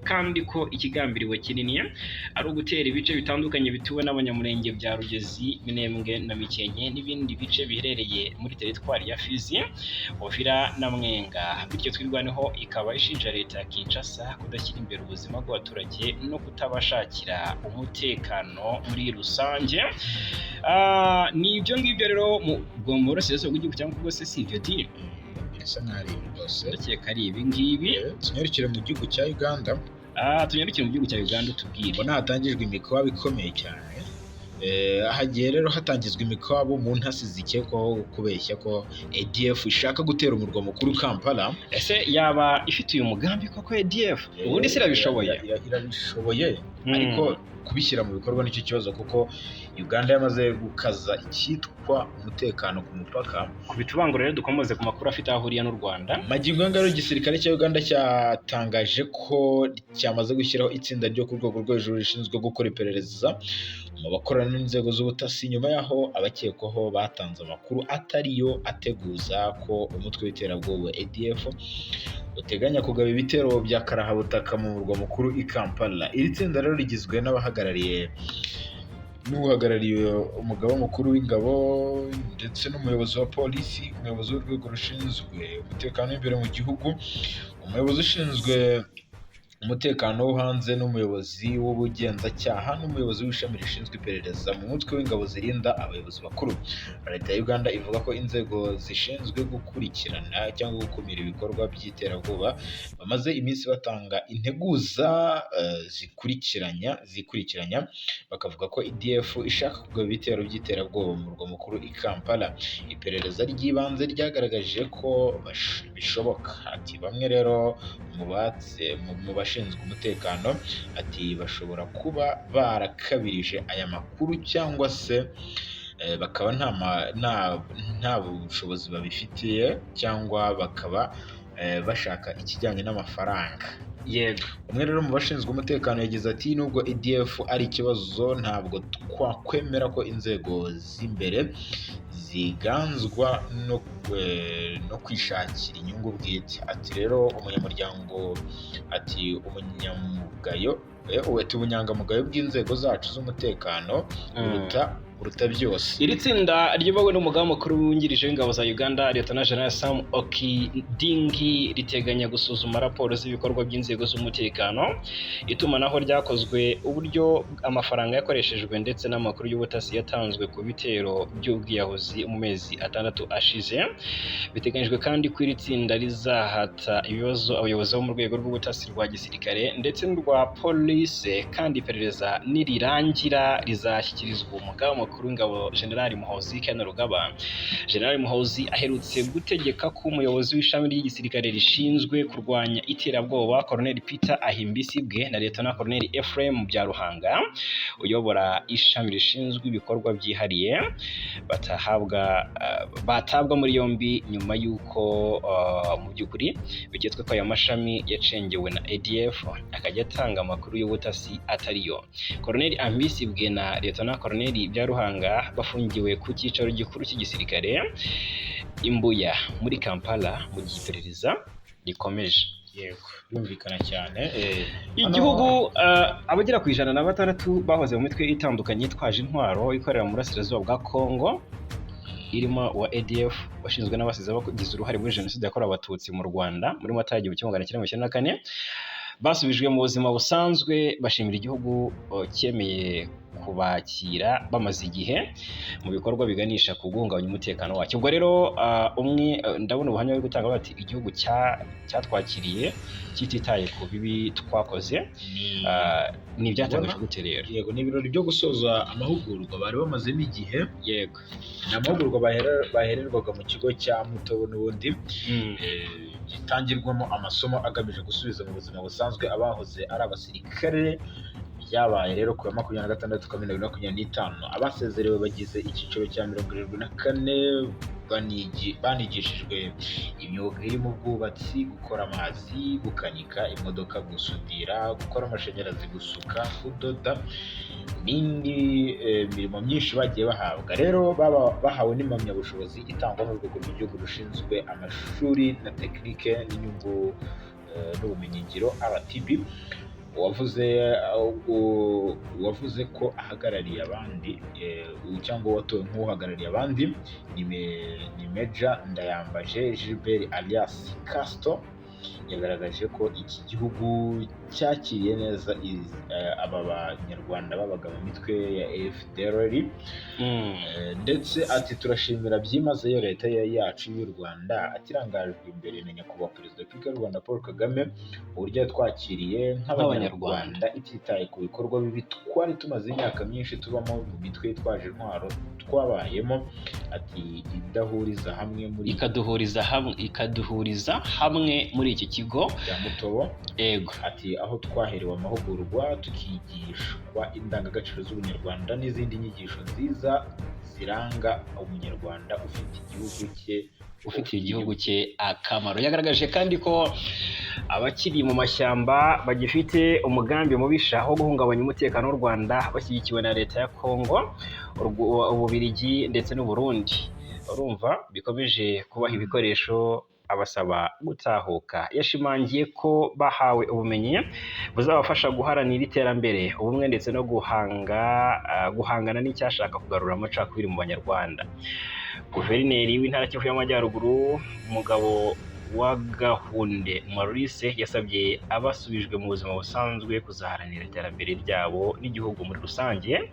kandi ko ikigambiriwe kinini ari ugutera ibice bitandukanye bituwe n'abanyamurenge bya Rugezi, Minembwe na Mikenke n'ibindi bice biherereye muri teritwari ya Fizi, Uvira na Mwenga. Bityo twirwaneho ikaba ishinja leta ya Kinshasa kudashyira imbere ubuzima bw'abaturage no kutabashakira umutekano muri rusange. Ni ibyo ngibyo rero mu burasirazuba bw'igihugu cyangwa bwose, si ibyo di bisa nk'ari rwose, ndakeka ari ibi ngibi. Tunyarukire mu gihugu cya Uganda. Tunyarukire mu gihugu cya Uganda tubwire. Ubona hatangijwe imikobo ikomeye cyane. Hagiye rero hatangizwa imikobo mu ntasi zikekwaho kubeshya ko ADF ishaka gutera umurwa mukuru Kampala. Ese yaba ifite uyu mugambi koko ADF? Ubundi se irabishoboye? Irabishoboye, ariko kubishyira mu bikorwa nicyo kibazo, kuko Uganda yamaze gukaza icyitwa umutekano ku mupaka. Ku bitubanguro rero dukomeze ku makuru afite aho ahuriye n'u Rwanda. Magingo ngaro igisirikare cya Uganda cyatangaje ko cyamaze gushyiraho itsinda ryo ku rwego rwo hejuru rishinzwe gukora iperereza mu bakorana n'inzego z'ubutasi nyuma y'aho abakekwaho batanze amakuru atariyo ateguza ko umutwe w'iterabwoba ADF uteganya kugaba ibitero bya karahabutaka mu murwa mukuru i Kampala. Iri tsinda rero rigizwe n'uhagarariye umugaba mukuru w'ingabo ndetse n'umuyobozi wa polisi, umuyobozi w'urwego rushinzwe umutekano w'imbere mu gihugu, umuyobozi ushinzwe umutekano wo hanze n'umuyobozi w'ubugenzacyaha n'umuyobozi w'ishami rishinzwe iperereza mu mutwe w'ingabo zirinda abayobozi bakuru. Leta ya Uganda ivuga ko inzego zishinzwe gukurikirana cyangwa gukumira ibikorwa by'iterabwoba bamaze iminsi batanga integuza zikurikiranya bakavuga ko ADF ishaka kugaba ibitero by'iterabwoba mu murwa mukuru i Kampala. Iperereza ry'ibanze ryagaragaje ko bishoboka. Ati bamwe rero mu bashinzwe umutekano ati bashobora kuba barakabirije aya makuru cyangwa se bakaba nta bushobozi babifitiye cyangwa bakaba bashaka ikijyanye n'amafaranga. Yego. Umwe rero mu bashinzwe umutekano yagize ati nubwo ADF ari ikibazo ntabwo twakwemera ko inzego z'imbere ziganzwa no kwishakira inyungu bwite. Ati rero ubunyangamugayo bw'inzego zacu z'umutekano buruta byose. Iri tsinda riyobowe n'umugaba mukuru wungirije w'ingabo za Uganda Lieutenant General Sam Okidingi riteganya gusuzuma raporo z'ibikorwa by'inzego z'umutekano, itumanaho ryakozwe, uburyo amafaranga yakoreshejwe ndetse n'amakuru y'ubutasi yatanzwe ku bitero by'ubwiyahuzi mu mezi 6 ashize. Biteganyijwe kandi ko iri tsinda rizahata ibibazo abayobozi bo mu rwego rw'ubutasi rwa gisirikare ndetse n'urwa police, kandi iperereza nirirangira rizashyikirizwa umugaba mukuru w'ingabo General Muhoozi Kainerugaba. General Muhoozi aherutse gutegeka ko umuyobozi w'ishami ry'igisirikare rishinzwe kurwanya iterabwoba Colonel Peter Ahimbisibwe na Lieutenant Colonel Ephraim Byaruhanga uyobora ishami rishinzwe ibikorwa byihariye batabwa muri yombi nyuma y'uko mu by'ukuri bigetswe ko aya mashami yacengewe na ADF akajya atanga amakuru y'ubutasi atariyo. Colonel Ahimbisibwe na Lieutenant Colonel Byaruhanga bafungiwe ku cyicaro gikuru cy'igisirikare Imbuya muri Kampala mu gihe iperereza rikomeje. Yego, yumvikana cyane. Igihugu abagera ku 106 bahoze mu mitwe itandukanye yitwaje intwaro ikorera mu burasirazuba bwa Congo, irimo wa ADF washinzwe n'abasize bagize uruhare muri jenoside yakorewe abatutsi mu Rwanda muri Mata 1994, basubijwe mu buzima busanzwe bashimira igihugu cyemeye kubakira bamaze igihe mu bikorwa biganisha ku guhungabanya umutekano wacyo. Ubwo rero umwe ndabona ubuhamya bari gutanga bati igihugu cyatwakiriye kititaye ku bibi twakoze. Ni ibyatangajwe gute rero? Yego, ni ibirori byo gusoza amahugurwa bari bamazemo igihe. Yego, ni amahugurwa bahererwaga mu kigo cya Mutobo n'ubundi gitangirwamo amasomo agamije gusubiza mu buzima busanzwe abahoze ari abasirikare. Byabaye rero ku ya 26 Kamena 2025. Abasezerewe bagize icyiciro cya 74 banigishijwe imyuga irimo ubwubatsi, gukora amazi, gukanika imodoka, gusudira, gukora amashanyarazi, gusuka, kudoda n'indi mirimo myinshi bagiye bahabwa. Rero bahawe n'impamyabushobozi itangwa mu rwego rw'igihugu rushinzwe amashuri na tekinike n'inyungu n'ubumenyingiro RTB. Uwavuze ko ahagarariye abandi cyangwa watowe nk'uhagarariye abandi ni Major Ndayambaje Gilbert alias Casto. Yagaragaje ko iki gihugu cyakiriye neza aba banyarwanda babaga mu mitwe ya FDLR, ndetse ati turashimira byimazeyo leta yacu y'u Rwanda, atirangajwe imbere na nyakubahwa Perezida wa Repubulika y'u Rwanda Paul Kagame uburyo yatwakiriye nk'abanyarwanda ititaye ku bikorwa bibi twari tumaze imyaka myinshi tubamo mu mitwe yitwaje intwaro twabayemo. Ati idahuriza hamwe muri ikaduhuriza hamwe muri iki kigo cya Mutobo. Ego, ati aho twaherewe amahugurwa tukigishwa indangagaciro z'ubunyarwanda n'izindi nyigisho nziza ziranga umunyarwanda ufitiye igihugu cye akamaro. Yagaragaje kandi ko abakiri mu mashyamba bagifite umugambi mubisha wo guhungabanya umutekano w'u Rwanda bashyigikiwe na leta ya Kongo, Ububiligi ndetse n'u Burundi. Urumva bikomeje kubaha ibikoresho, abasaba gutahuka. Yashimangiye ko bahawe ubumenyi buzabafasha guharanira iterambere, ubumwe ndetse no guhangana n'icyashaka kugarura amacakubiri mu Banyarwanda. Guverineri w'Intara Kivu y'Amajyaruguru Umugabo wa Gahunde Maurice yasabye abasubijwe mu buzima busanzwe kuzaharanira iterambere ryabo n'igihugu muri rusange.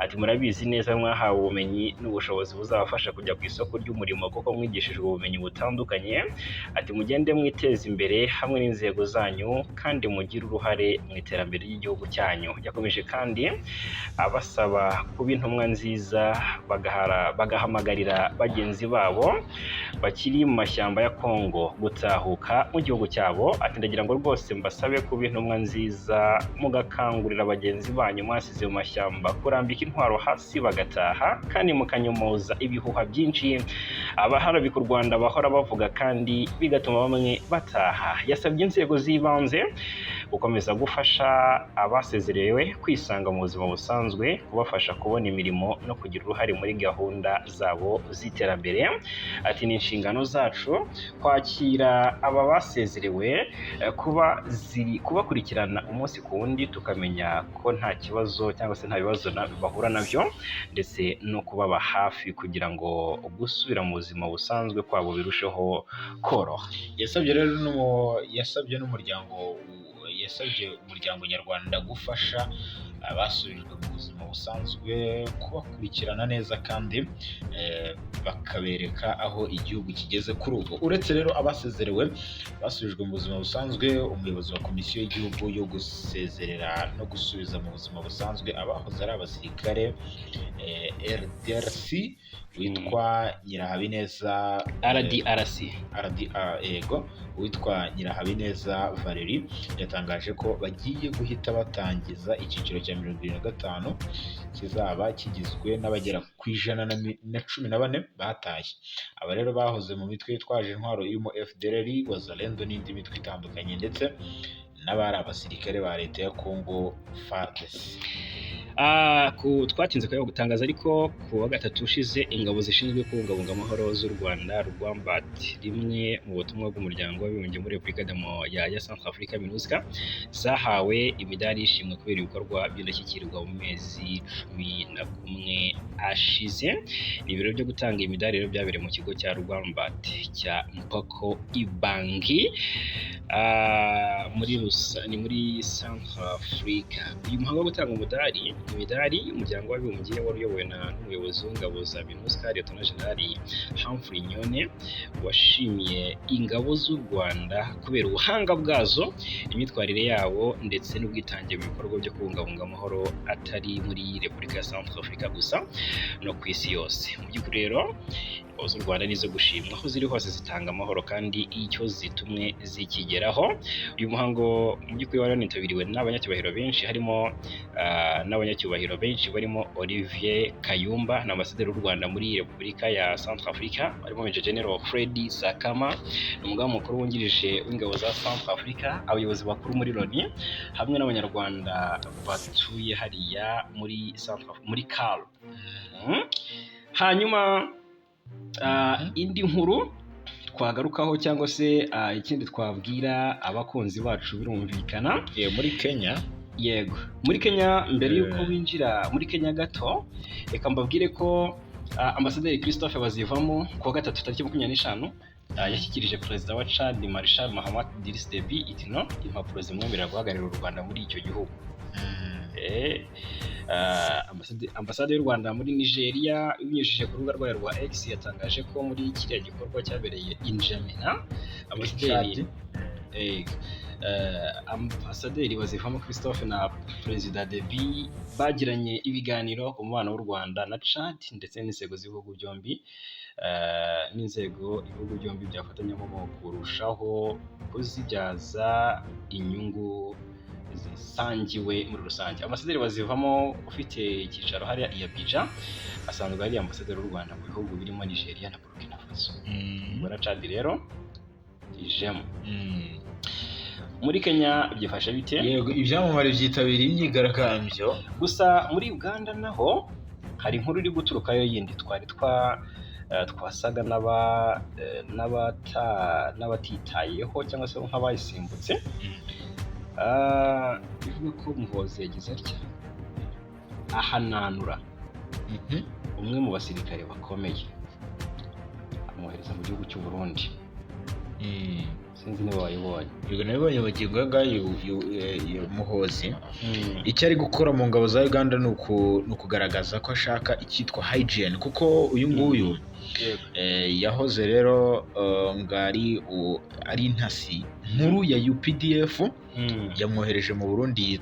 Ati murabizi neza mwahawe ubumenyi n'ubushobozi buzabafasha kujya ku isoko ry'umurimo kuko mwigishijwe ubumenyi butandukanye. Ati mugende mwiteza imbere hamwe n'inzego zanyu kandi mugire uruhare mu iterambere ry'igihugu cyanyu. Yakomeje kandi abasaba kuba intumwa nziza bagahamagarira bagenzi babo bakiri mu mashyamba ya Kongo gutahuka mu gihugu cyabo. Ati ndagira ngo rwose mbasabe kuba intumwa nziza mugakangurira bagenzi banyu mwasize mu mashyamba kurambika intwaro hasi bagataha, kandi mukanyomoza ibihuha byinshi abaharabika u Rwanda bahora bavuga kandi bigatuma bamwe bataha. Yasabye inzego z'ibanze gukomeza gufasha abasezerewe kwisanga mu buzima busanzwe, kubafasha kubona imirimo no kugira uruhare muri gahunda zabo z'iterambere. Ati ni inshingano zacu kwakira aba basezerewe, kubakurikirana umunsi ku wundi tukamenya ko nta kibazo cyangwa se nta bibazo bahura nabyo, ndetse no kubaba hafi kugira ngo gusubira mu buzima busanzwe kwabo birusheho koroha. Yasabye umuryango nyarwanda gufasha abasubijwe mu buzima busanzwe, kubakurikirana neza kandi bakabereka aho igihugu kigeze kuri ubu. Uretse rero abasezerewe basubijwe mu buzima busanzwe, umuyobozi wa komisiyo y'igihugu yo gusezerera no gusubiza mu buzima busanzwe abahoze ari abasirikare RDRC witwa Nyirahabineza witwa Nyirahabineza Valerie yatangaje ko bagiye guhita batangiza icyiciro cya 25 kizaba kigizwe n'abagera ku 114 batashye. Aba rero bahoze mu mitwe yitwaje intwaro irimo FDLR, Wazalendo n'indi mitwe itandukanye, ndetse n'abari abasirikare ba leta ya Kongo FARDC. Twatinze kujya gutangaza ariko ku wa gatatu ushize ingabo zishinzwe kubungabunga amahoro z'u Rwanda Rwambat, rimwe mu butumwa bw'umuryango w'abibumbye muri Repubulika ya Centrafrique MINUSCA, zahawe imidari y'ishimwe kubera ibikorwa by'indashyikirwa mu mezi 11 ashize. Ni ibiro byo gutanga imidari rero byabereye mu kigo cya Rwambat cya Mpoko Ibangi ni muri Central Africa. Uyu muhango wo gutanga imidari y'umuryango w'abibumbye wari uyobowe n'umuyobozi w'ingabo za MINUSCA Lieutenant General Humphrey Nyone, washimiye ingabo z'u Rwanda kubera ubuhanga bwazo, imyitwarire yabo ndetse n'ubwitange mu bikorwa byo kubungabunga amahoro atari muri Repubulika ya Central Africa gusa no ku isi yose. Mu by'ukuri rero ingabo z'u Rwanda nizo gushimwa, aho ziri hose zitanga amahoro kandi icyo zitumwe zikigeraho. Uyu muhango mu by'ukuri wari wanitabiriwe n'abanyacyubahiro benshi, harimo n'abanyacyubahiro benshi barimo Olivier Kayumba na Ambasaderi w'u Rwanda muri Repubulika ya Central Africa, barimo Major General Freddy Sakama, umugaba mukuru wungirije w'ingabo za Central Africa, abayobozi bakuru muri Loni, hamwe n'abanyarwanda batuye hariya muri CAL. Hanyuma indi nkuru twagarukaho cyangwa se ikindi twabwira abakunzi bacu birumvikana muri Kenya. Yego, muri Kenya, mbere y'uko winjira muri Kenya gato, reka mbabwire ko Ambasaderi Christophe Bazivamo kuwa gatatu tariki 25 yashyikirije Perezida wa Chad Marshal Mahamat Idriss Deby Itno impapuro zimwemerera guhagararira u Rwanda muri icyo gihugu. Ambasade y'u Rwanda muri Nigeria ibinyujije ku rubuga rwayo rwa X yatangaje ko muri kiriya gikorwa cyabereye i N'Djamena, Ambasaderi Bazivamo Christophe na Perezida Deby bagiranye ibiganiro ku mubano w'u Rwanda na Chad ndetse n'inzego z'ibihugu byombi, ibihugu byombi byafatanyamo mu kurushaho kuzibyaza inyungu zisangiwe muri rusange. Ambasaderi Bazivamo ufite icyicaro hariya i Abidjan, asanzwe ari ambasaderi w'u Rwanda mu bihugu birimo Nigeria na Burkina Faso. Muri Chad rero ijemo. Muri Kenya byifashe bite? Yego, ibyamamare byitabiriye imyigaragambyo. Gusa muri Uganda naho hari inkuru iri guturukayo yindi twasaga n'abatitayeho cyangwa se nk'abayisimbutse. Bivuga ko Muhozi yagize atya ahananura umwe mu basirikare bakomeye, amwohereza mu gihugu cy'u Burundi. Sinzi niba wayibonye. Yego, nabibonye bagingo ngayo Muhozi. Icyo ari gukora mu ngabo za Uganda ni ukugaragaza ko ashaka icyitwa hygiene, kuko uyu nguyu yahoze rero ngari ari intasi nkuru ya UPDF, yamwohereje mu Burundi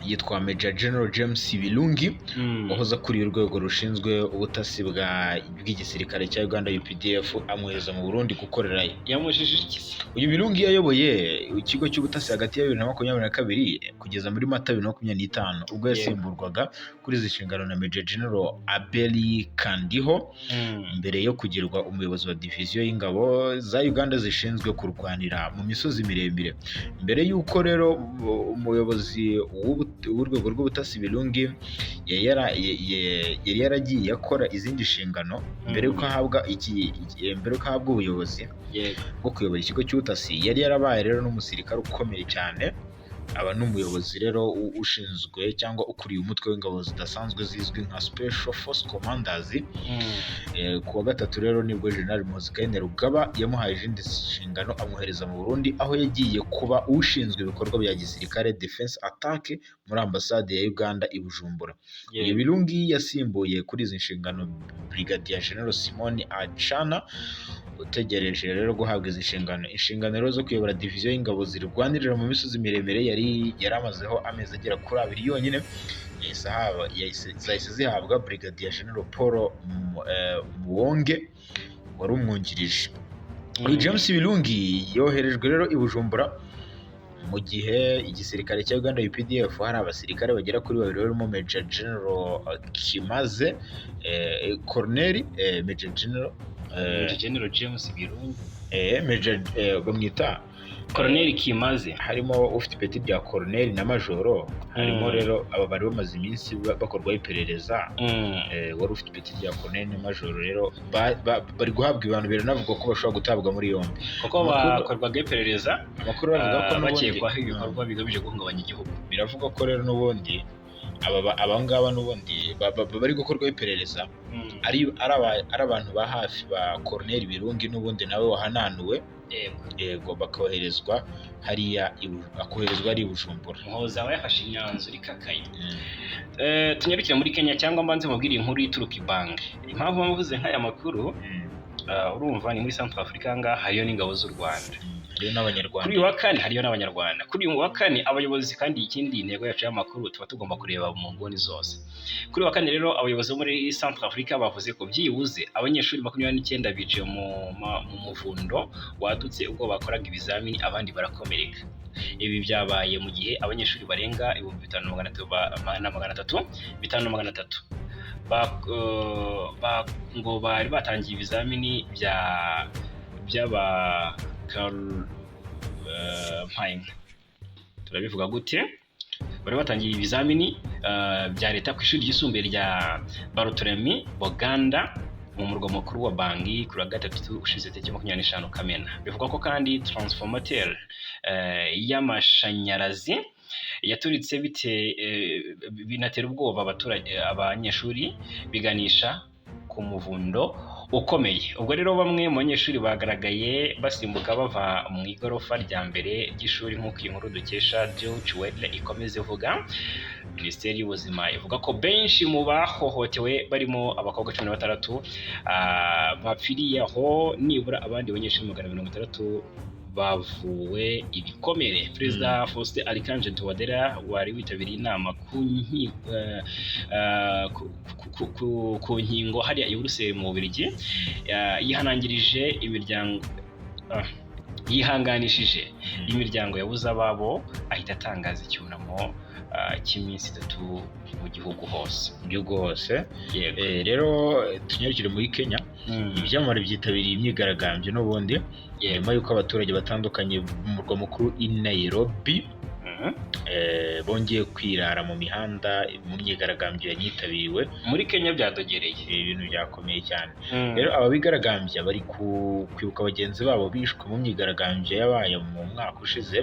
yitwa Major General James Birungi, wahoze akuriye urwego rushinzwe ubutasi bw'igisirikare cya Uganda UPDF, amwohereza mu Burundi gukorerayo. Yamujije iki? Uyu Birungi yayoboye ikigo cy'ubutasi hagati ya 2022 kugeza muri Mata 2025, ubwo yasimburwaga kuri izi nshingano na Major General Abeli Kandiho, mbere yo kugirwa umuyobozi wa diviziyo y'ingabo za Uganda zishinzwe kurwanira mu misozi miremire. Mbere y'uko rero umuyobozi w'urwego rw'ubutasi Birungi yari yaragiye akora izindi nshingano mbere y'uko ahabwa ubuyobozi bwo kuyobora ikigo cy'ubutasi. Yari yarabaye rero n'umusirikare ukomeye cyane, aba n'umuyobozi rero ushinzwe cyangwa ukuriye umutwe w'ingabo zidasanzwe zizwi nka Special Force Commanders. Kuwa gatatu rero nibwo General Muhoozi Kainerugaba yamuhaye izindi nshingano, amwohereza mu Burundi, aho yagiye kuba ushinzwe ibikorwa bya gisirikare defense attack muri ambasade ya Uganda i Bujumbura. Uyu Birungi yasimbuye kuri izi nshingano Brigadier General Simon Achana, utegereje rero guhabwa izi inshingano rero zo kuyobora diviziyo y'ingabo zirwanirira mu misozi miremire. Yari amazeho amezi agera kuri 2 yonyine, zahise zihabwa Brigadier General Paul Muwonge wari umwungirije. Uyu James Birungi yoherejwe rero i Bujumbura mu gihe igisirikare cya Uganda UPDF hari abasirikare bagera kuri 2 barimo Major General Kimaze, Colonel Major General James Birungi, Major bamwita Colonel Kimaze, harimo ufite ipeti rya Colonel na Majoro, harimo rero aba bari bamaze iminsi bakorwaho iperereza. Wari ufite ipeti rya Colonel na Majoro rero bari guhabwa ibintu biranavuga ko bashobora gutabwa muri yombi, kuko bakorwaga iperereza. Amakuru bavuga ko bakekwaho ibikorwa bigamije guhungabanya igihugu. Biravuga ko rero n'ubundi aba ngaba n'ubundi bari gukorwaho iperereza ari abantu ba hafi ba Corneille Birungi n'ubundi nawe wahananuwe, yego bakoherezwa hariya akoherezwa ari Bujumbura. Muhoza we yafashe imyanzuro ikakaye. Tunyarukire muri Kenya cyangwa mbanze mubwire inkuru y'ituruka ibange. Impamvu bavuze nk'aya makuru urumva ni muri Central Africa ngaha hariyo n'ingabo z'u Rwanda. Hariyo n'abanyarwanda. Kuri uyu wa kane hariyo n'abanyarwanda. Kuri uyu wa kane abayobozi kandi ikindi intego yacu y'amakuru tuba tugomba kureba mu nguni zose. Kuri uyu wa kane rero abayobozi bo muri Central Africa bavuze ko byibuze abanyeshuri 29 bicaye mu muvundo wadutse ubwo bakoraga ibizamini abandi barakomereka. Ibi byabaye mu gihe abanyeshuri barenga 5,300 ngo bari batangiye ibizamini by'aba turabivuga gute, bari batangiye ibizamini bya leta ku ishuri ryisumbuye rya Bartholomew Boganda mu murwa mukuru wa Bangi kuri 3 ushize tariki 25 Kamena. Bivuga ko kandi transformateur y'amashanyarazi yaturitse binatera ubwoba abanyeshuri biganisha ku muvundo ukomeye. Ubwo rero bamwe mu banyeshuri bagaragaye basimbuka bava mu igorofa rya mbere ry'ishuri nk'uko iyi nkuru dukesha Deutsche Welle ikomeza ivuga. Minisiteri y'Ubuzima ivuga ko benshi mu bahohotewe barimo abakobwa 16 bapfiriye aho, nibura abandi banyeshuri 660 bavuwe ibikomere. Perezida Faustin Archange Touadera wari witabiriye inama ku nkingo hariya i Buruseli mu Bubiligi yihanganishije imiryango yabuze ababo, ahita atangaza icyunamo cy'iminsi 3 mu gihugu hose. Rero tunyarukire muri Kenya. Ibyamamare byitabiriye imyigaragambyo n'ubundi nyuma y'uko abaturage batandukanye mu murwa mukuru i Nairobi bongeye kwirara mu mihanda mu myigaragambyo yanyitabiriwe. Muri Kenya byadogereye, ibintu byakomeye cyane. Rero aba bigaragambya bari kwibuka bagenzi babo bishwe mu myigaragambyo yabaye mu mwaka ushize,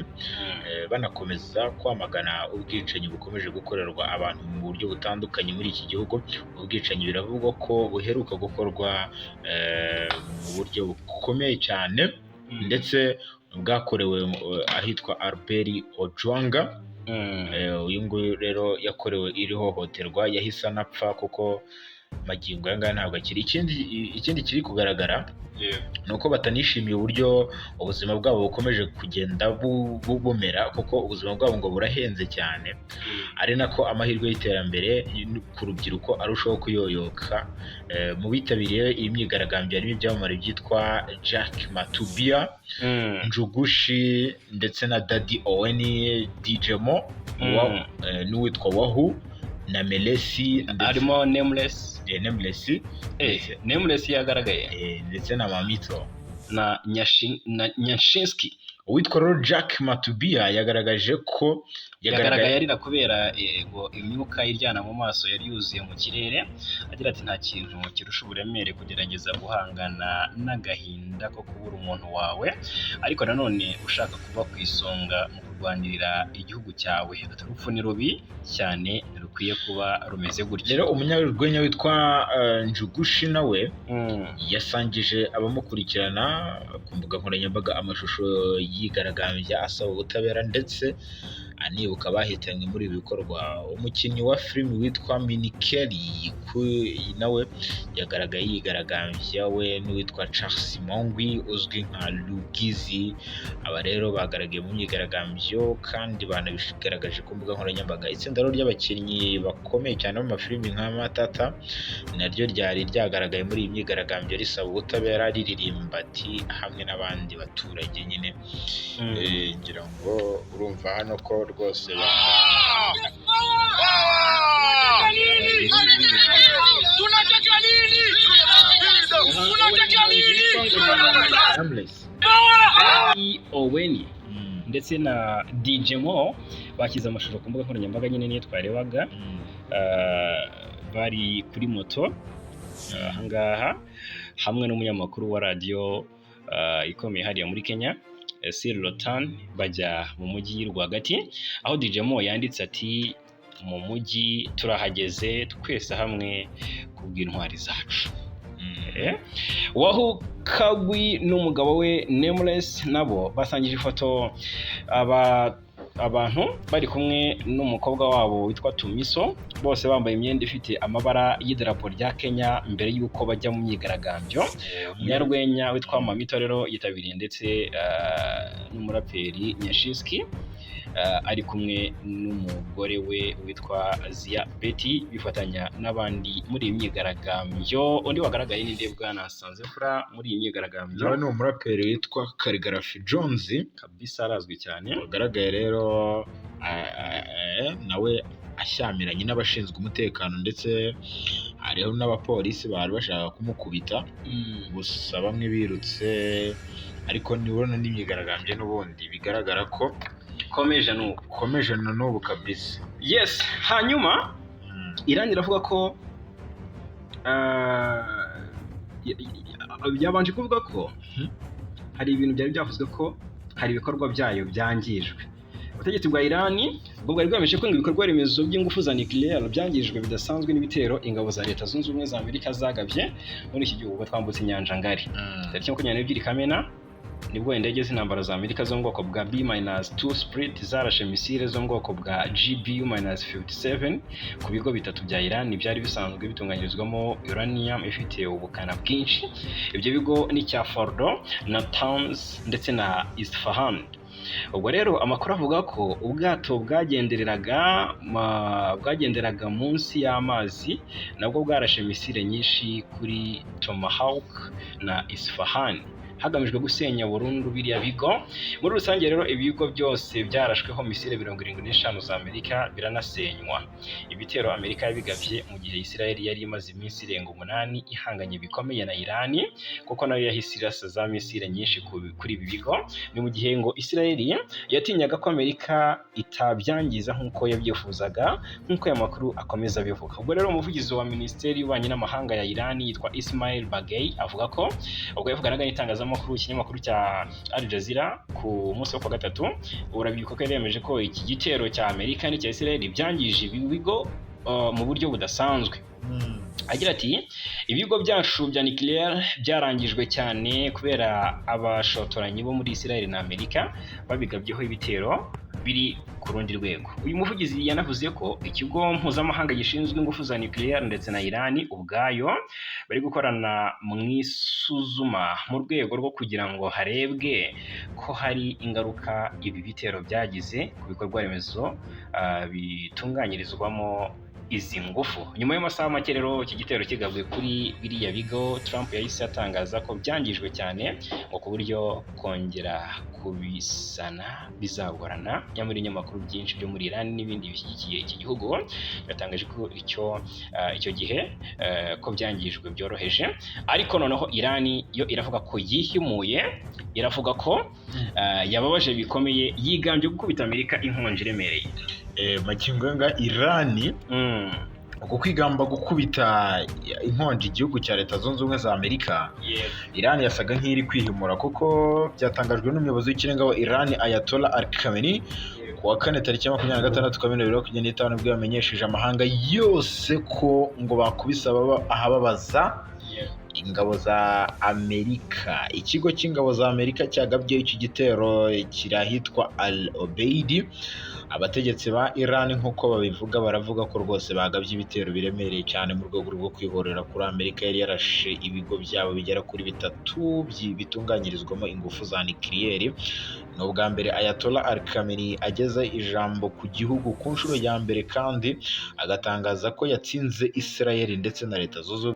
banakomeza kwamagana ubwicanyi bukomeje gukorerwa abantu mu buryo butandukanye muri iki gihugu. Ubwicanyi biravugwa ko buheruka gukorwa mu buryo bukomeye cyane ndetse bwakorewe ahitwa Albert Ojwanga. Uyu nguyu rero yakorewe iri hohoterwa yahise anapfa kuko magingo yanga ntabwo akiri. Ikindi kiri kugaragara nuko batanishimiye uburyo ubuzima bwabo bukomeje kugenda bumera, kuko ubuzima bwabo ngo burahenze cyane, ari nako amahirwe y'iterambere ku rubyiruko arushaho kuyoyoka. Mu bitabiriye iyi myigaragambyo harimo ibyamamare byitwa Jack Matubia, Njugushi ndetse na Daddy Owen, DJ Mo n'uwitwa Wahu na Melesi, harimo Nameless yagaragaye, ndetse na Mamito na Nyashinski. Uwitwa rero Jack Matubia yagaragaje ko yagaragaye arira kubera imyuka iryana mu maso yari yuzuye mu kirere, agira ati nta kintu kirusha uburemere kugerageza guhangana n'agahinda ko kubura umuntu wawe, ariko nanone ushaka kuba ku isonga mu kurwanirira igihugu cyawe. Urupfu ni rubi cyane, rukwiye kuba rumeze gutya. Rero umunyarwenya witwa Njugushi nawe yasangije abamukurikirana ku mbuga nkoranyambaga amashusho yigaragambya asaba ubutabera ndetse anibuka abahitanywe muri ibi bikorwa. Umukinnyi wa filime witwa Minikeli nawe yagaragaye yigaragambya, we n'uwitwa Charles Mongwi uzwi nka Lugizi. Aba rero bagaragaye mu myigaragambyo kandi banabigaragaje ku mbuga nkoranyambaga. Itsinda ry'abakinnyi bakomeye cyane mu mafilimi nka Matata naryo ryari ryagaragaye muri iyi myigaragambyo risaba ubutabera, riririmba ati hamwe n'abandi baturage nyine. Ngira ngo urumva hano ko rwose Owen ndetse na DJ Mo bashyize amashusho ku mbuga nkoranyambaga nyine niyo twarebaga, bari kuri moto ahangaha hamwe n'umunyamakuru wa radiyo ikomeye hariya muri Kenya Cyril Lotan, bajya mu mujyi rwagati aho DJ Mo yanditse ati mu mujyi turahageze twese hamwe kubw'intwari zacu. Wahu Kagwi n'umugabo we Nameless nabo basangije ifoto abantu bari kumwe n'umukobwa wabo witwa Tumiso, bose bambaye imyenda ifite amabara y'idarapo rya Kenya mbere y'uko bajya mu myigaragambyo. Umunyarwenya witwa Mamito rero yitabiriye ndetse n'umuraperi Nyashinski ari kumwe n'umugore we witwa Zia Betty bifatanya n'abandi muri iyi myigaragambyo. Undi wagaragaye ni Ndebwa na Sanzefura muri iyi myigaragambyo ni umuraperi witwa Khaligraphy Jones, kabisa arazwi cyane. wagaragaye rero nawe ashyamiranye n'abashinzwe umutekano ndetse hariho n'abapolisi bari bashaka kumukubita, gusa bamwe birutse, ariko nibona n'imyigaragambyo n'ubundi bigaragara ko komeje na n'ubu kabisa. Yes, hanyuma Iran iravuga ko byabanje kuvuga ko hari ibintu byari byavuzwe ko hari ibikorwa byayo byangijwe. Ubutegetsi bwa Iran bwo bwari bwamenyeshe ko ibikorwa remezo by'ingufu za nucleaire byangijwe bidasanzwe n'ibitero ingabo za Leta Zunze Ubumwe za Amerika zagabye muri iki gihugu twambutse inyanja ngari. Tariki 22 Kamena nibwo indege z'intambara za Amerika zo mu bwoko bwa B-2 Spirit zarashe misile zo mu bwoko bwa GBU-57 ku bigo bitatu bya Iran byari bisanzwe bitunganyirizwamo uranium ifite ubukana bwinshi. Ibyo bigo ni cya Fordo, Natanz ndetse na Isfahan. Ubwo rero amakuru avuga ko ubwato bwagenderaga munsi y'amazi nabwo bwarashe misile nyinshi kuri Tomahawk na Isfahan hagamijwe gusenya burundu biriya bigo. Muri rusange rero ibigo byose byarashweho misile 75 za Amerika biranasenywa. Ibitero Amerika yabigabye mu gihe Israel yari imaze iminsi irenga 8 ihanganye bikomeye na Iran, kuko nayo yahise irasa za misile nyinshi kuri ibi bigo. Ni mu gihe ngo Israel yatinyaga ko Amerika itabyangiza nk'uko yabyifuzaga, nk'uko aya makuru akomeza bivuga. Ubwo rero umuvugizi wa Minisiteri y'Ububanyi n'Amahanga ya Iran yitwa Ismail Bagay avuga ko ubwo yavuganaga n'itangazamakuru ikinyamakuru cya Al Jazeera ku munsi wo kwa gatatu, urabyibuka ko yari yemeje ko iki gitero cya Amerika n'icya Israel byangije ibi bigo mu buryo budasanzwe. Agira ati ibigo byacu bya nucleaire byarangijwe cyane kubera abashotoranyi bo muri Israel na Amerika babigabyeho ibitero biri ku rundi rwego. Uyu muvugizi yanavuze ko ikigo mpuzamahanga gishinzwe ingufu za nucleaire ndetse na Iran ubwayo bari gukorana mu isuzuma mu rwego rwo kugira ngo harebwe ko hari ingaruka ibi bitero byagize ku bikorwa remezo bitunganyirizwamo izi ngufu. Nyuma y'amasaha make rero iki gitero kigabwe kuri biriya bigo, Trump yahise atangaza ko byangijwe cyane ngo ku buryo kongera kubisana bizagorana. Nyamara ibinyamakuru byinshi byo muri Iran n'ibindi bishyigikiye iki gihugu yatangaje ko icyo gihe ko byangijwe byoroheje, ariko noneho Iran yo iravuga ko yihimuye, iravuga ko yababaje bikomeye, yigambye gukubita Amerika inkonji iremereye. Makingo nga Iran uko kwigamba gukubita inkonji igihugu cya Leta Zunze Ubumwe za Amerika, Iran yasaga nk'iri kwihimura, kuko byatangajwe n'umuyobozi w'ikirenga wa Iran Ayatollah Ali Khamenei ku wa kane tariki 26 Kamena 2025 ubwo yamenyesheje amahanga yose ko ngo bakubise ahababaza ingabo za Amerika. Ikigo cy'ingabo za Amerika cyagabye iki gitero kirahitwa Al Obeid. Abategetsi ba Iran nk'uko babivuga baravuga ko rwose bagabye ibitero biremereye cyane mu rwego rwo kwihorera kuri Amerika yari yarashe ibigo byabo bigera kuri 3 bitunganyirizwamo ingufu za nucleaire. Ni ubwa mbere Ayatollah Ali Khamenei ageza ijambo ku gihugu ku nshuro ya mbere, kandi agatangaza ko yatsinze Israel ndetse na Leta Zunze